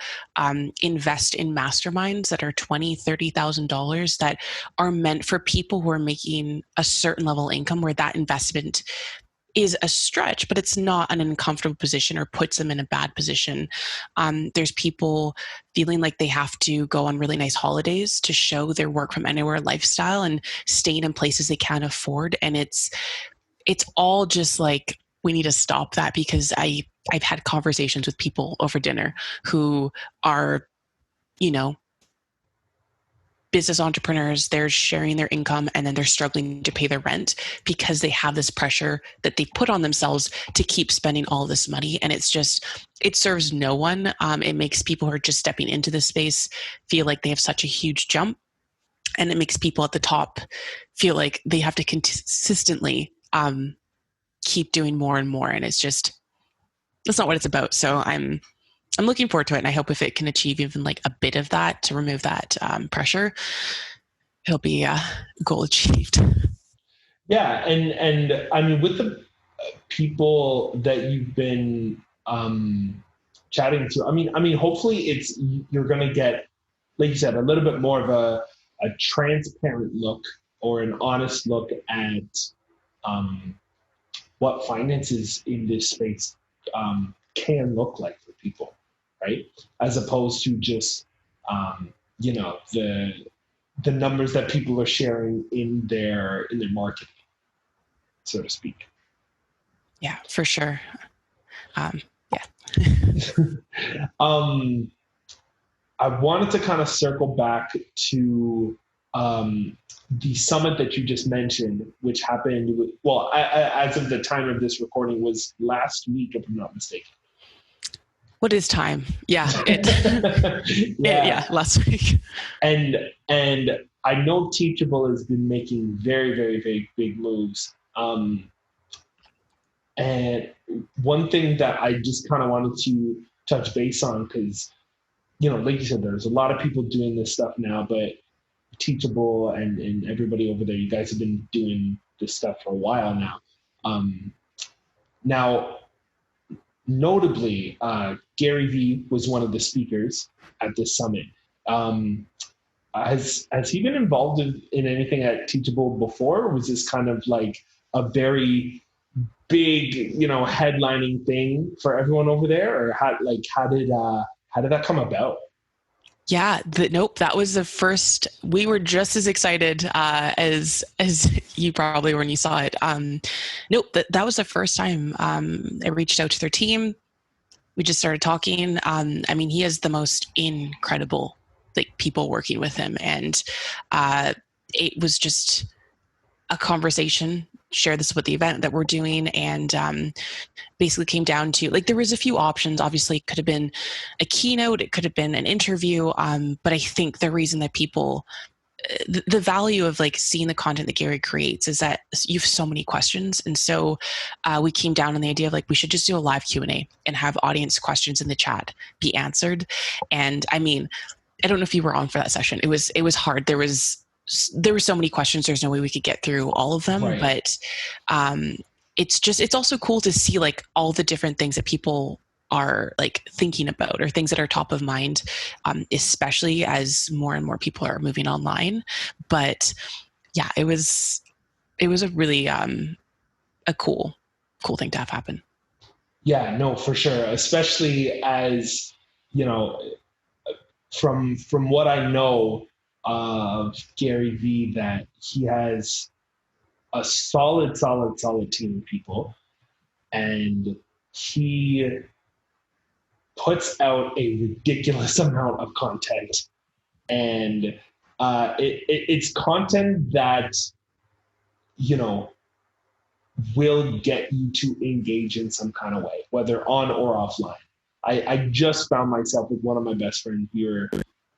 invest in masterminds that are $20,000, $30,000 that are meant for people who are making a certain level of income, where that investment is a stretch, but it's not an uncomfortable position or puts them in a bad position. There's people feeling like they have to go on really nice holidays to show their work from anywhere lifestyle and staying in places they can't afford. And it's all just like, we need to stop that, because I've had conversations with people over dinner who are, business entrepreneurs. They're sharing their income and then they're struggling to pay their rent because they have this pressure that they put on themselves to keep spending all this money. And it's just, it serves no one. It makes people who are just stepping into this space feel like they have such a huge jump. And it makes people at the top feel like they have to consistently keep doing more and more. And it's just, that's not what it's about. So I'm looking forward to it, and I hope if it can achieve even like a bit of that to remove that pressure, it'll be a goal achieved. Yeah, and I mean, with the people that you've been chatting to, I mean, hopefully you're going to get, like you said, a little bit more of a transparent look or an honest look at what finances in this space can look like for people. Right, as opposed to just the numbers that people are sharing in their marketing, so to speak. Yeah, for sure. Yeah. I wanted to kind of circle back to the summit that you just mentioned, which happened. As of the time of this recording, was last week, if I'm not mistaken. What is time? Yeah. Yeah, last week. And I know Teachable has been making very, very, very big moves. And one thing that I just kind of wanted to touch base on, because, like you said, there's a lot of people doing this stuff now, but Teachable and everybody over there, you guys have been doing this stuff for a while now. Now, notably, Gary Vee was one of the speakers at this summit. Has he been involved in anything at Teachable before? Or was this kind of like a very big, headlining thing for everyone over there? Or how did that come about? Yeah, nope. That was the first. We were just as excited as you probably were when you saw it. Nope, that was the first time I reached out to their team. We just started talking. I mean, he has the most incredible people working with him, and it was just a conversation share this with the event that we're doing. And basically came down to, like, there was a few options. Obviously, it could have been a keynote, it could have been an interview. But I think the reason that people, the value of like seeing the content that Gary creates is that you have so many questions. And so we came down on the idea of like, we should just do a live Q&A and have audience questions in the chat be answered. And I mean, I don't know if you were on for that session. It was hard. There were so many questions. There's no way we could get through all of them, Right. but it's also cool to see like all the different things that people are like thinking about, or things that are top of mind, especially as more and more people are moving online. But yeah, it was a really a cool thing to have happen. Yeah, no, for sure. Especially as, you know, from what I know of Gary Vee, that he has a solid team of people, and he puts out a ridiculous amount of content, and it's content that, you know, will get you to engage in some kind of way, whether on or offline. I just found myself with one of my best friends. We were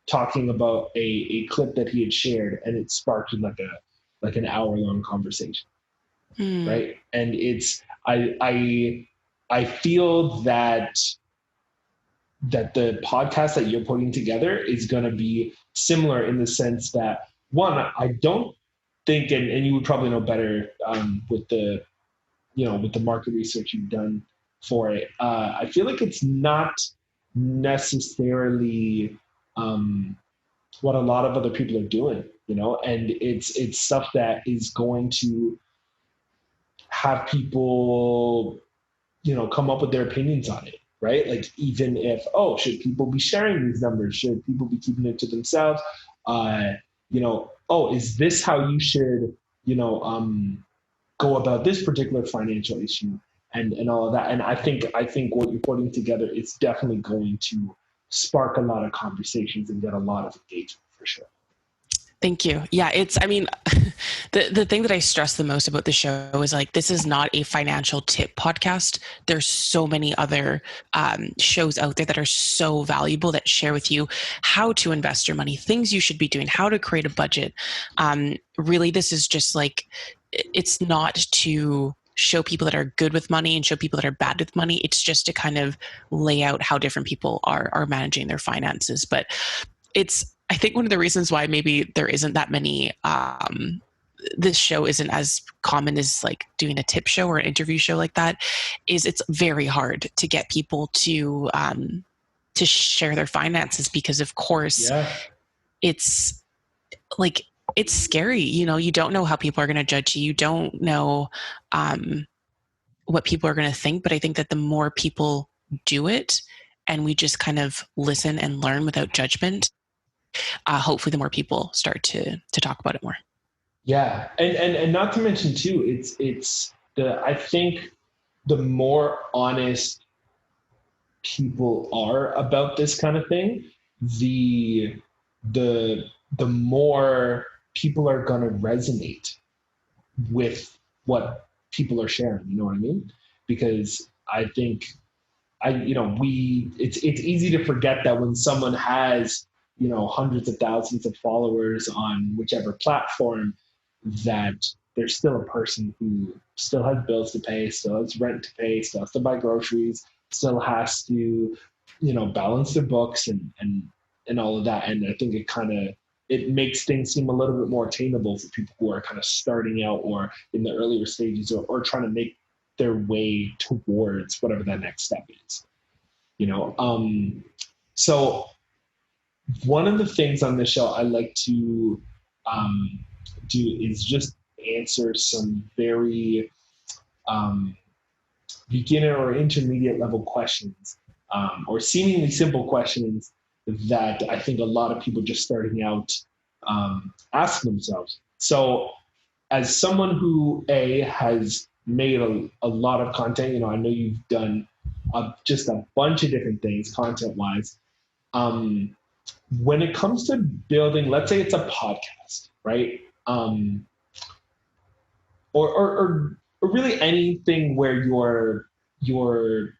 talking about a clip that he had shared, and it sparked like an hour-long conversation. Right. And it's, I feel that the podcast that you're putting together is going to be similar in the sense that, one, I don't think, and you would probably know better with the market research you've done for it. I feel like it's not necessarily what a lot of other people are doing, you know, and it's stuff that is going to have people, you know, come up with their opinions on it, right? Like, even if, should people be sharing these numbers? Should people be keeping it to themselves? Is this how you should, go about this particular financial issue, and all of that? And I think what you're putting together is definitely going to spark a lot of conversations and get a lot of engagement for sure. Thank you. Yeah, the thing that I stress the most about the show is like, this is not a financial tip podcast. There's so many other shows out there that are so valuable, that share with you how to invest your money, things you should be doing, how to create a budget. Really, this is just like, it's not to show people that are good with money and show people that are bad with money. It's just to kind of lay out how different people are managing their finances. But I think one of the reasons why maybe there isn't that many, this show isn't as common as like doing a tip show or an interview show like that, is it's very hard to get people to share their finances, because of course it's like, it's scary. You know, you don't know how people are going to judge you. You don't know what people are going to think. But I think that the more people do it and we just kind of listen and learn without judgment, hopefully the more people start to talk about it more. Yeah. And not to mention too, I think the more honest people are about this kind of thing, the more people are going to resonate with what people are sharing. You know what I mean? Because I think it's easy to forget that when someone has, hundreds of thousands of followers on whichever platform, that there's still a person who still has bills to pay, still has rent to pay, still has to buy groceries, still has to, balance their books and all of that. And I think it makes things seem a little bit more attainable for people who are kind of starting out or in the earlier stages, or trying to make their way towards whatever that next step is, So one of the things on this show I like to do is just answer some very beginner or intermediate level questions, or seemingly simple questions that I think a lot of people just starting out ask themselves. So as someone who has made a lot of content, I know you've done just a bunch of different things content-wise. When it comes to building, let's say it's a podcast, right? or really anything where your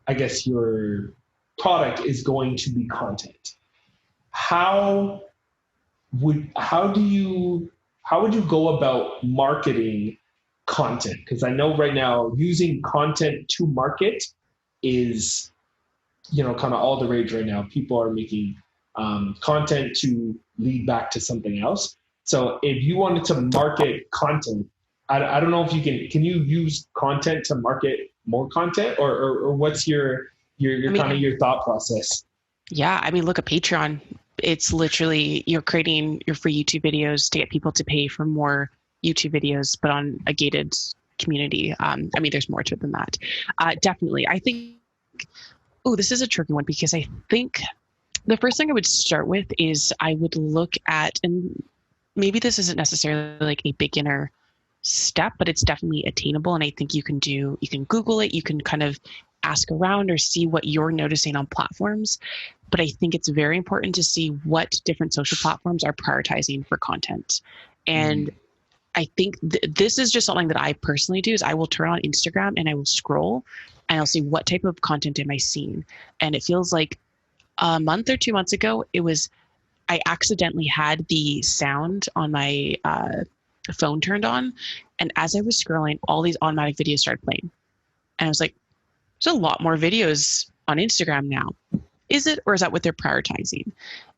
I guess your product is going to be content. How how do you how would you go about marketing content? Because I know right now using content to market is, kind of all the rage right now. People are making content to lead back to something else. So if you wanted to market content, I don't know if can you use content to market more content, or what's your kind of your thought process? Yeah, I mean, look at Patreon. It's literally you're creating your free YouTube videos to get people to pay for more YouTube videos, but on a gated community. I mean, there's more to it than that. Definitely. I think, this is a tricky one, because I think the first thing I would start with is I would look at, and maybe this isn't necessarily like a beginner step, but it's definitely attainable. And I think you can Google it, you can kind of ask around or see what you're noticing on platforms. But I think it's very important to see what different social platforms are prioritizing for content. And I think this is just something that I personally do, is I will turn on Instagram and I will scroll and I'll see what type of content am I seeing. And it feels like a month or 2 months ago, I accidentally had the sound on my phone turned on. And as I was scrolling, all these automatic videos started playing. And I was like, there's a lot more videos on Instagram now. Is it, or is that what they're prioritizing?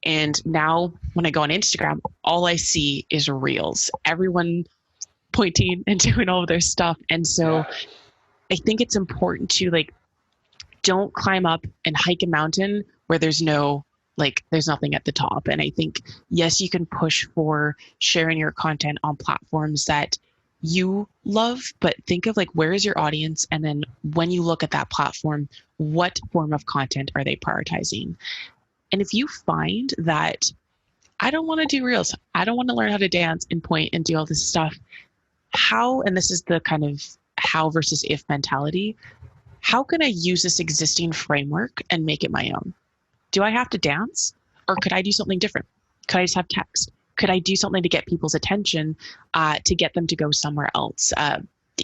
And now when I go on Instagram, all I see is reels, everyone pointing and doing all of their stuff. And so I think it's important to don't climb up and hike a mountain where there's nothing at the top. And I think, yes, you can push for sharing your content on platforms that you love, but think of where is your audience? And then when you look at that platform, what form of content are they prioritizing? And if you find that I don't want to do reels, I don't want to learn how to dance and point and do all this stuff, and this is the kind of how versus if mentality, how can I use this existing framework and make it my own? Do I have to dance, or could I do something different? Could I just have text? Could I do something to get people's attention, to get them to go somewhere else?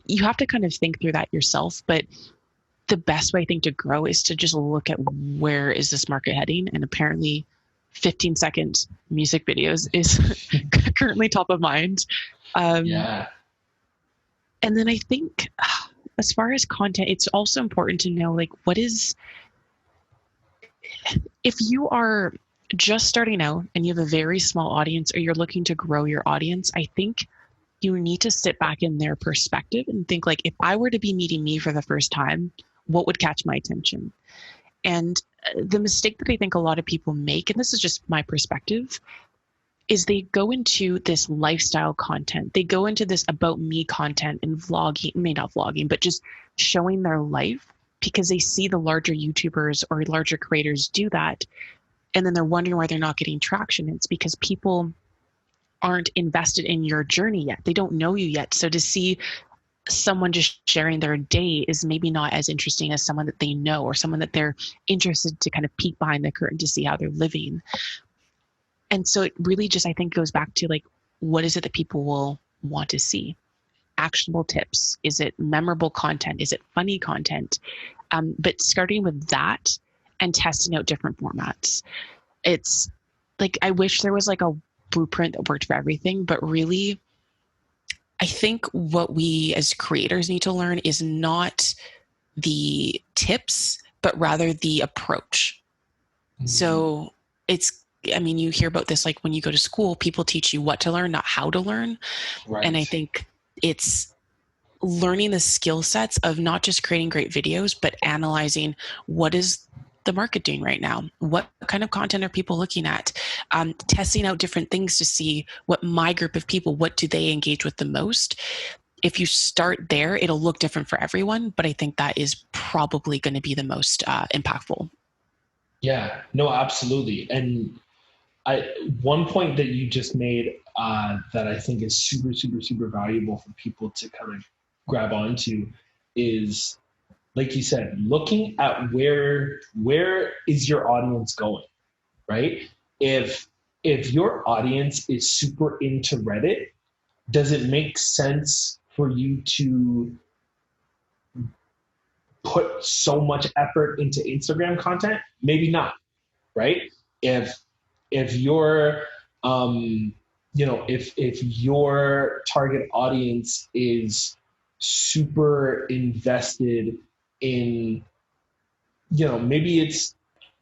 You have to kind of think through that yourself. But the best way I think to grow is to just look at where is this market heading. And apparently 15-second music videos is currently top of mind. And then I think as far as content, it's also important to know if you are just starting out and you have a very small audience, or you're looking to grow your audience, I think you need to sit back in their perspective and think if I were to be meeting me for the first time, what would catch my attention? And the mistake that I think a lot of people make, and this is just my perspective, is they go into this lifestyle content. They go into this about me content and vlogging, maybe not vlogging, but just showing their life, because they see the larger YouTubers or larger creators do that. And then they're wondering why they're not getting traction. It's because people aren't invested in your journey yet. They don't know you yet. So to see someone just sharing their day is maybe not as interesting as someone that they know, or someone that they're interested to kind of peek behind the curtain to see how they're living. And so it really just, I think, goes back to what is it that people will want to see? Actionable tips? Is it memorable content? Is it funny content? But starting with that and testing out different formats. It's I wish there was a blueprint that worked for everything, but really, I think what we as creators need to learn is not the tips, but rather the approach. Mm-hmm. So you hear about this, when you go to school, people teach you what to learn, not how to learn. Right. And I think it's learning the skill sets of not just creating great videos, but analyzing what is the market doing right now? What kind of content are people looking at? Testing out different things to see what my group of people, what do they engage with the most? If you start there, it'll look different for everyone, but I think that is probably going to be the most impactful. Yeah, no, absolutely. And one point that you just made that I think is super, super, super valuable for people to kind of grab onto is, like you said, looking at where is your audience going, right? If your audience is super into Reddit, does it make sense for you to put so much effort into Instagram content? Maybe not, right? If you're, if your target audience is super invested in, maybe it's,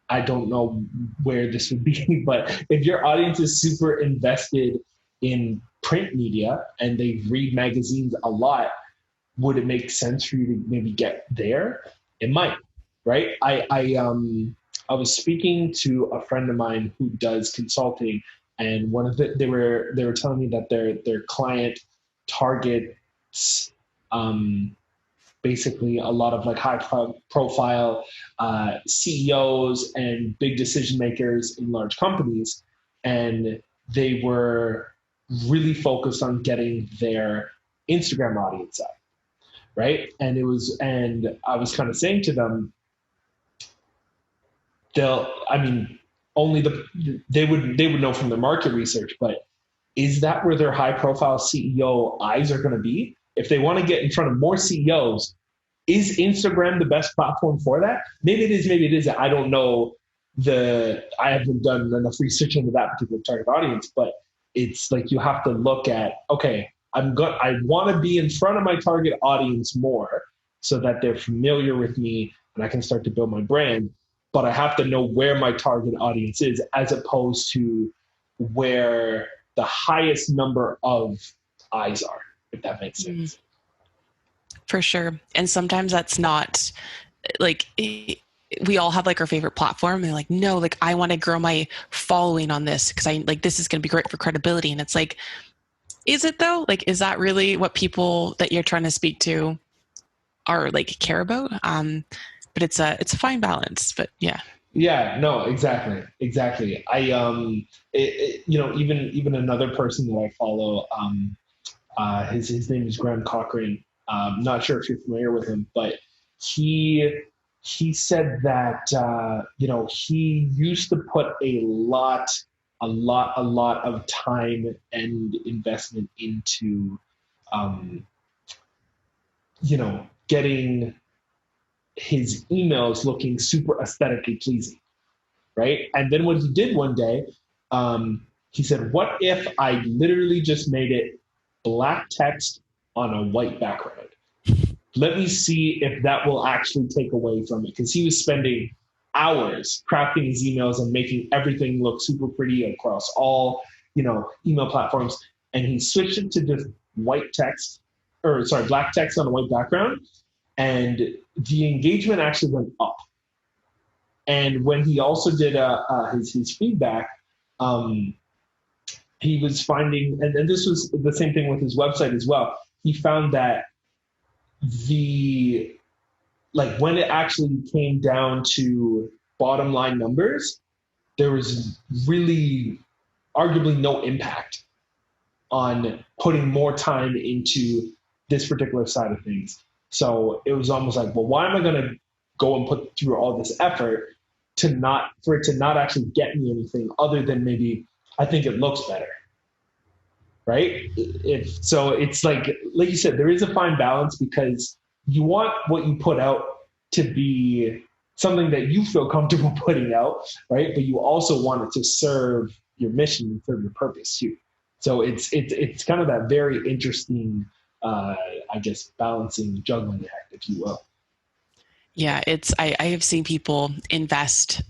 I don't know where this would be, but if your audience is super invested in print media and they read magazines a lot, would it make sense for you to maybe get there? It might, right? I was speaking to a friend of mine who does consulting, and they were telling me that their client targets basically a lot of like high profile CEOs and big decision makers in large companies, and they were really focused on getting their Instagram audience up, right? And I was kind of saying to them, they would know from the market research, but is that where their high profile CEO eyes are going to be? If they want to get in front of more CEOs, is Instagram the best platform for that? Maybe it is, maybe it isn't. I don't know. I haven't done enough research into that particular target audience, but it's like you have to look at, okay, I want to be in front of my target audience more so that they're familiar with me and I can start to build my brand. But I have to know where my target audience is, as opposed to where the highest number of eyes are, if that makes sense. For sure. And sometimes that's not like, we all have like our favorite platform and like, no, like I want to grow my following on this because I like, this is going to be great for credibility. And it's like, is it though? Like, is that really what people that you're trying to speak to are like care about? But it's a fine balance, but yeah. Yeah, no, exactly. Even another person that I follow, his name is Graham Cochrane. Not sure if you're familiar with him, but he said that, he used to put a lot of time and investment into, getting his emails looking super aesthetically pleasing, right? And then what he did one day, he said, what if I literally just made it black text on a white background? Let me see if that will actually take away from it. Because he was spending hours crafting his emails and making everything look super pretty across all, email platforms. And he switched it to just black text on a white background. And the engagement actually went up. And when he also did his feedback, he was finding, and this was the same thing with his website as well. He found that when it actually came down to bottom line numbers, there was really arguably no impact on putting more time into this particular side of things. So it was almost like, well, why am I going to go and put through all this effort for it to not actually get me anything other than maybe I think it looks better, right? It's like you said, there is a fine balance because you want what you put out to be something that you feel comfortable putting out, right? But you also want it to serve your mission and serve your purpose too. So it's kind of that very interesting, balancing, juggling act, if you will. Yeah, I have seen people invest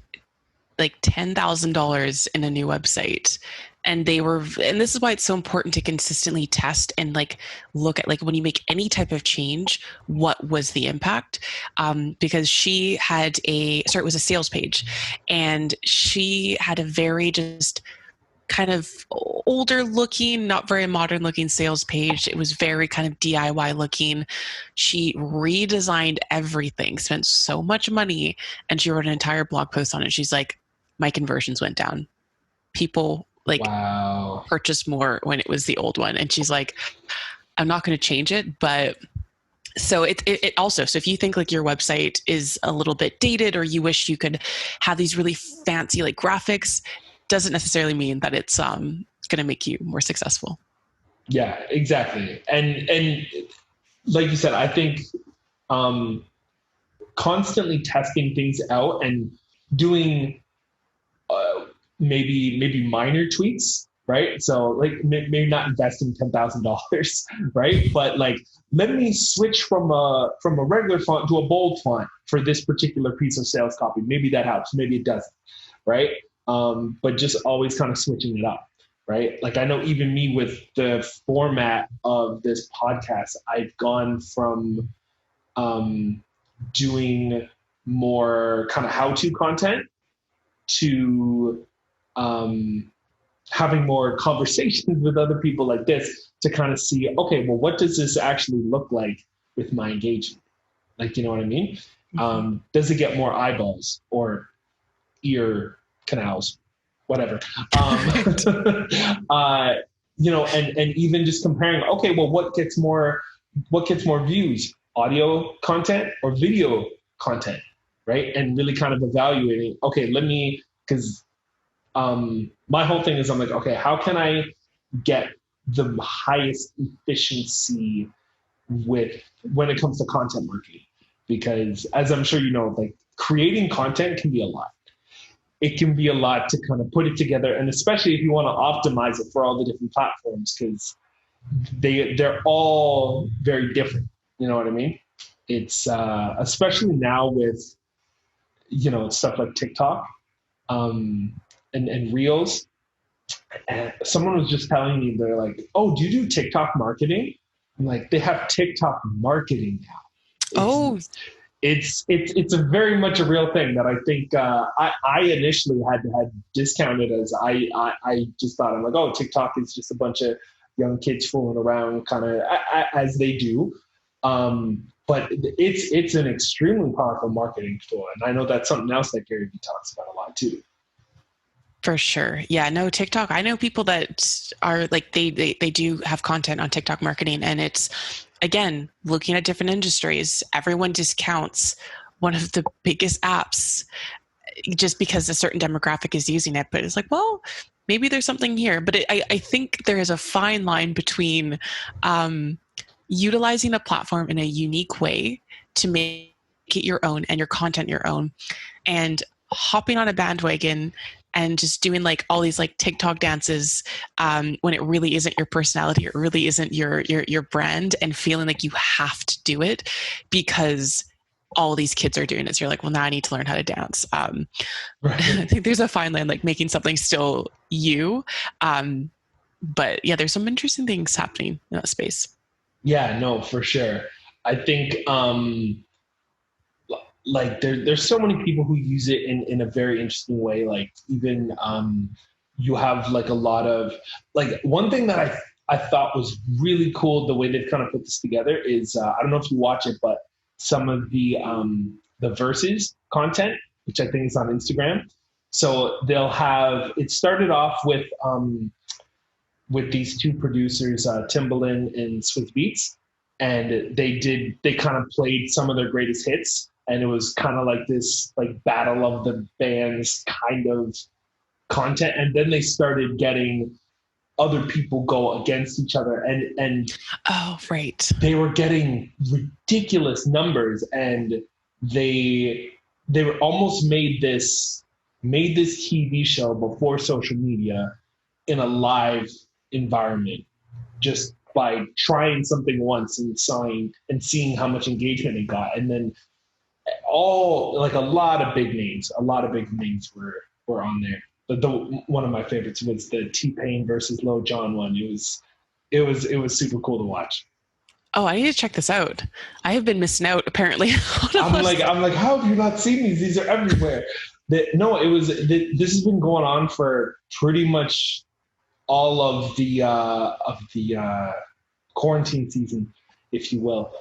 like $10,000 in a new website, and this is why it's so important to consistently test and like look at like when you make any type of change, what was the impact? Because she had it was a sales page, and she had a very just kind of older looking, not very modern looking sales page. It was very kind of DIY looking. She redesigned everything, spent so much money, and she wrote an entire blog post on it. She's like, my conversions went down. People purchased more when it was the old one. And she's like, I'm not going to change it, but so it also, so if you think like your website is a little bit dated or you wish you could have these really fancy like graphics, doesn't necessarily mean that it's going to make you more successful. Yeah, exactly. And like you said, I think constantly testing things out and doing maybe minor tweaks, right? So like maybe not investing $10,000, right? But like let me switch from a regular font to a bold font for this particular piece of sales copy. Maybe that helps. Maybe it doesn't, right? But just always kind of switching it up, right? Like I know even me with the format of this podcast, I've gone from doing more kind of how-to content to having more conversations with other people like this to kind of see, okay, well, what does this actually look like with my engagement? Like, you know what I mean? Does it get more eyeballs or ear canals, whatever? And even just comparing, okay, well, what gets more views, audio content or video content, right? And really kind of evaluating, okay, because my whole thing is I'm like, okay, how can I get the highest efficiency when it comes to content marketing? Because as I'm sure you know, like creating content can be a lot. It can be a lot to kind of put it together, and especially if you want to optimize it for all the different platforms, because they're all very different. You know what I mean? It's especially now with stuff like TikTok and Reels. And someone was just telling me, they're like, "Oh, do you do TikTok marketing?" I'm like, "They have TikTok marketing now." It's a very much a real thing that I think I initially had discounted as I just thought, I'm like, oh, TikTok is just a bunch of young kids fooling around, kind of as they do. But it's an extremely powerful marketing tool, and I know that's something else that Gary Vee talks about a lot too. For sure. Yeah, no, TikTok. I know people that are like, they do have content on TikTok marketing, and it's, again, looking at different industries, everyone discounts one of the biggest apps just because a certain demographic is using it. But it's like, well, maybe there's something here. But I think there is a fine line between utilizing a platform in a unique way to make it your own and your content your own, and hopping on a bandwagon and just doing like all these like TikTok dances when it really isn't your personality, it really isn't your brand, and feeling like you have to do it because all these kids are doing it. So you're like, well, now I need to learn how to dance. Right. I think there's a fine line, like making something still you. But yeah, there's some interesting things happening in that space. Yeah, no, for sure. I think like there's so many people who use it in a very interesting way. Like even you have like a lot of, like, one thing that I thought was really cool, the way they've kind of put this together is I don't know if you watch it, but some of the verses content, which I think is on Instagram. So they'll have, it started off with these two producers, Timbaland and Swiss Beats, and they kind of played some of their greatest hits. And it was kind of like this like battle of the bands kind of content. And then they started getting other people go against each other. And oh, right. They were getting ridiculous numbers, and they were almost made this TV show before social media in a live environment, just by trying something once and seeing how much engagement it got. And then a lot of big names were on there. But one of my favorites was the T-Pain versus Lil Jon one. It was super cool to watch. Oh, I need to check this out. I have been missing out apparently. I'm like, how have you not seen these? These are everywhere. This has been going on for pretty much all of the quarantine season, if you will.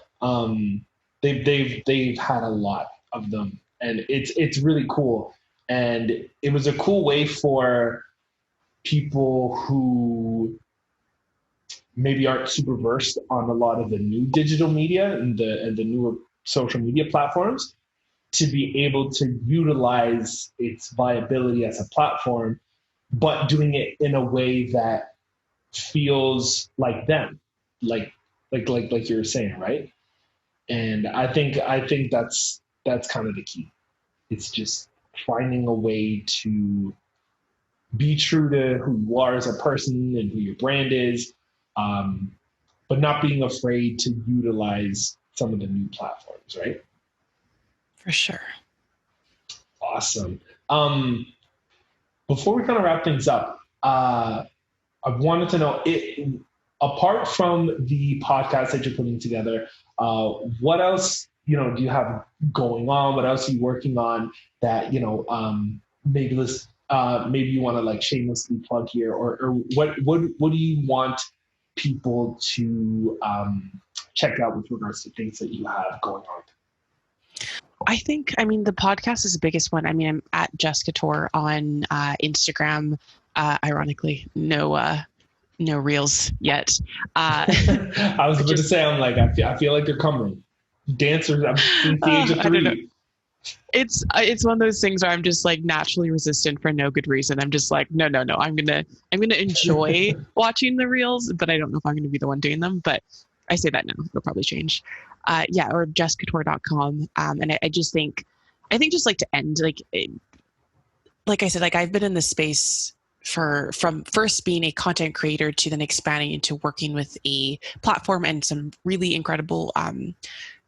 They've had a lot of them, and it's really cool. And it was a cool way for people who maybe aren't super versed on a lot of the new digital media and the newer social media platforms to be able to utilize its viability as a platform, but doing it in a way that feels like them, like you were saying, right? And I think that's kind of the key. It's just finding a way to be true to who you are as a person and who your brand is, but not being afraid to utilize some of the new platforms, right? For sure. Awesome. Before we kind of wrap things up, I wanted to know, apart from the podcast that you're putting together, what else, do you have going on? What else are you working on that, maybe you want to like shamelessly plug here, or what do you want people to check out with regards to things that you have going on? I think, the podcast is the biggest one. I'm at Jess Catorc on Instagram. Ironically, no reels yet. I was about to say, I'm like, I feel like they're coming. Dancers, I'm since the age of 3. It's one of those things where I'm just like naturally resistant for no good reason. I'm just like, no. I'm gonna enjoy watching the reels, but I don't know if I'm gonna be the one doing them. But I say that now, it'll probably change. Or jesscatorc.com. And I just think just like to end, like I said, like I've been in this space from first being a content creator to then expanding into working with a platform and some really incredible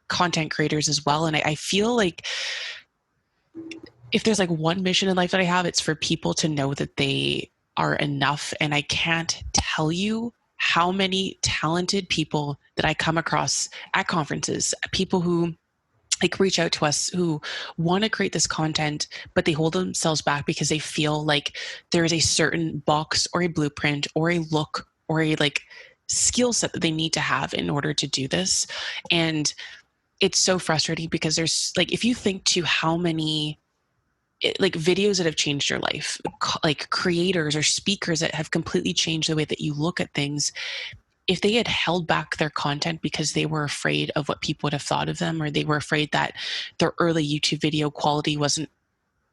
content creators as well. And I feel like if there's like one mission in life that I have, it's for people to know that they are enough. And I can't tell you how many talented people that I come across at conferences, people who like reach out to us who want to create this content, but they hold themselves back because they feel like there is a certain box or a blueprint or a look or a like skill set that they need to have in order to do this. And it's so frustrating because there's like, if you think to how many like videos that have changed your life, like creators or speakers that have completely changed the way that you look at things, if they had held back their content because they were afraid of what people would have thought of them, or they were afraid that their early YouTube video quality wasn't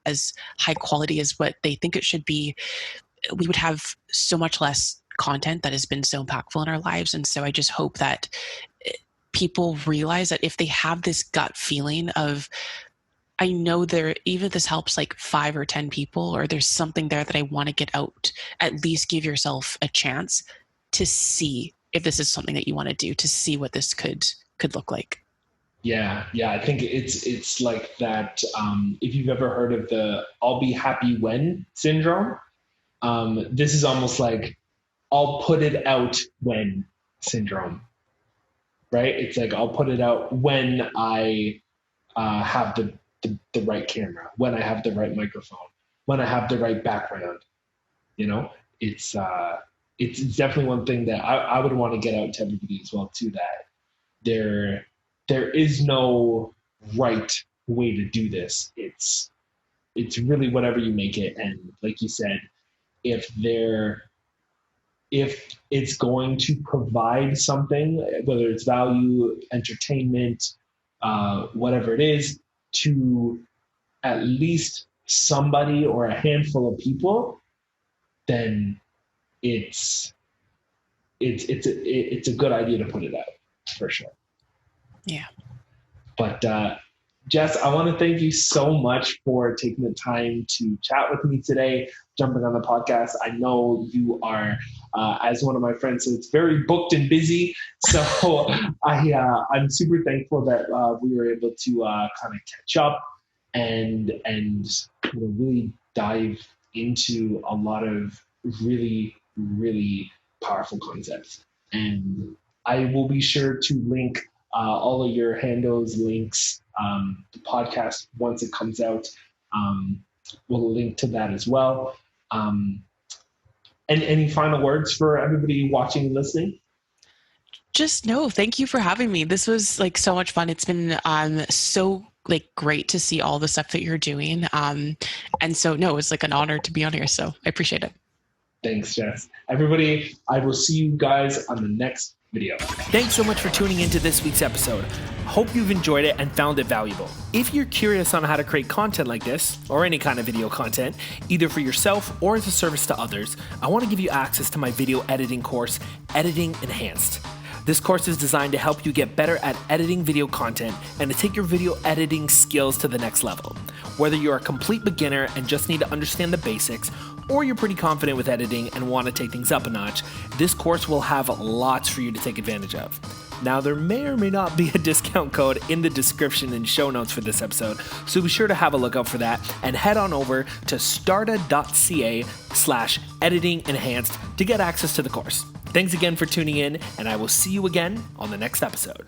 as high quality as what they think it should be, we would have so much less content that has been so impactful in our lives. And so I just hope that people realize that if they have this gut feeling of, I know even if this helps like 5 or 10 people, or there's something there that I want to get out, at least give yourself a chance to see if this is something that you want to do, to see what this could look like. Yeah. I think it's like that. If you've ever heard of the "I'll be happy when" syndrome, this is almost like "I'll put it out when" syndrome, right? It's like I'll put it out when I have the right camera, when I have the right microphone, when I have the right background. It's definitely one thing that I would want to get out to everybody as well too, that there is no right way to do this. It's really whatever you make it. And like you said, if it's going to provide something, whether it's value, entertainment, whatever it is, to at least somebody or a handful of people, then it's a good idea to put it out, for sure. Yeah. But Jess, I want to thank you so much for taking the time to chat with me today, jumping on the podcast. I know you are, as one of my friends says, very booked and busy. So I'm super thankful that we were able to kind of catch up and really dive into a lot of really, really powerful concepts. And I will be sure to link all of your handles, links, the podcast once it comes out. We'll link to that as well. And any final words for everybody watching and listening? Just no, thank you for having me. This was like so much fun. It's been so like great to see all the stuff that you're doing. And so no, it's like an honor to be on here. So I appreciate it. Thanks, Jess. Everybody, I will see you guys on the next video. Thanks so much for tuning into this week's episode. Hope you've enjoyed it and found it valuable. If you're curious on how to create content like this, or any kind of video content, either for yourself or as a service to others, I want to give you access to my video editing course, Editing Enhanced. This course is designed to help you get better at editing video content and to take your video editing skills to the next level. Whether you're a complete beginner and just need to understand the basics, or you're pretty confident with editing and want to take things up a notch, this course will have lots for you to take advantage of. Now, there may or may not be a discount code in the description and show notes for this episode, so be sure to have a look out for that and head on over to starta.ca/editing enhanced to get access to the course. Thanks again for tuning in, and I will see you again on the next episode.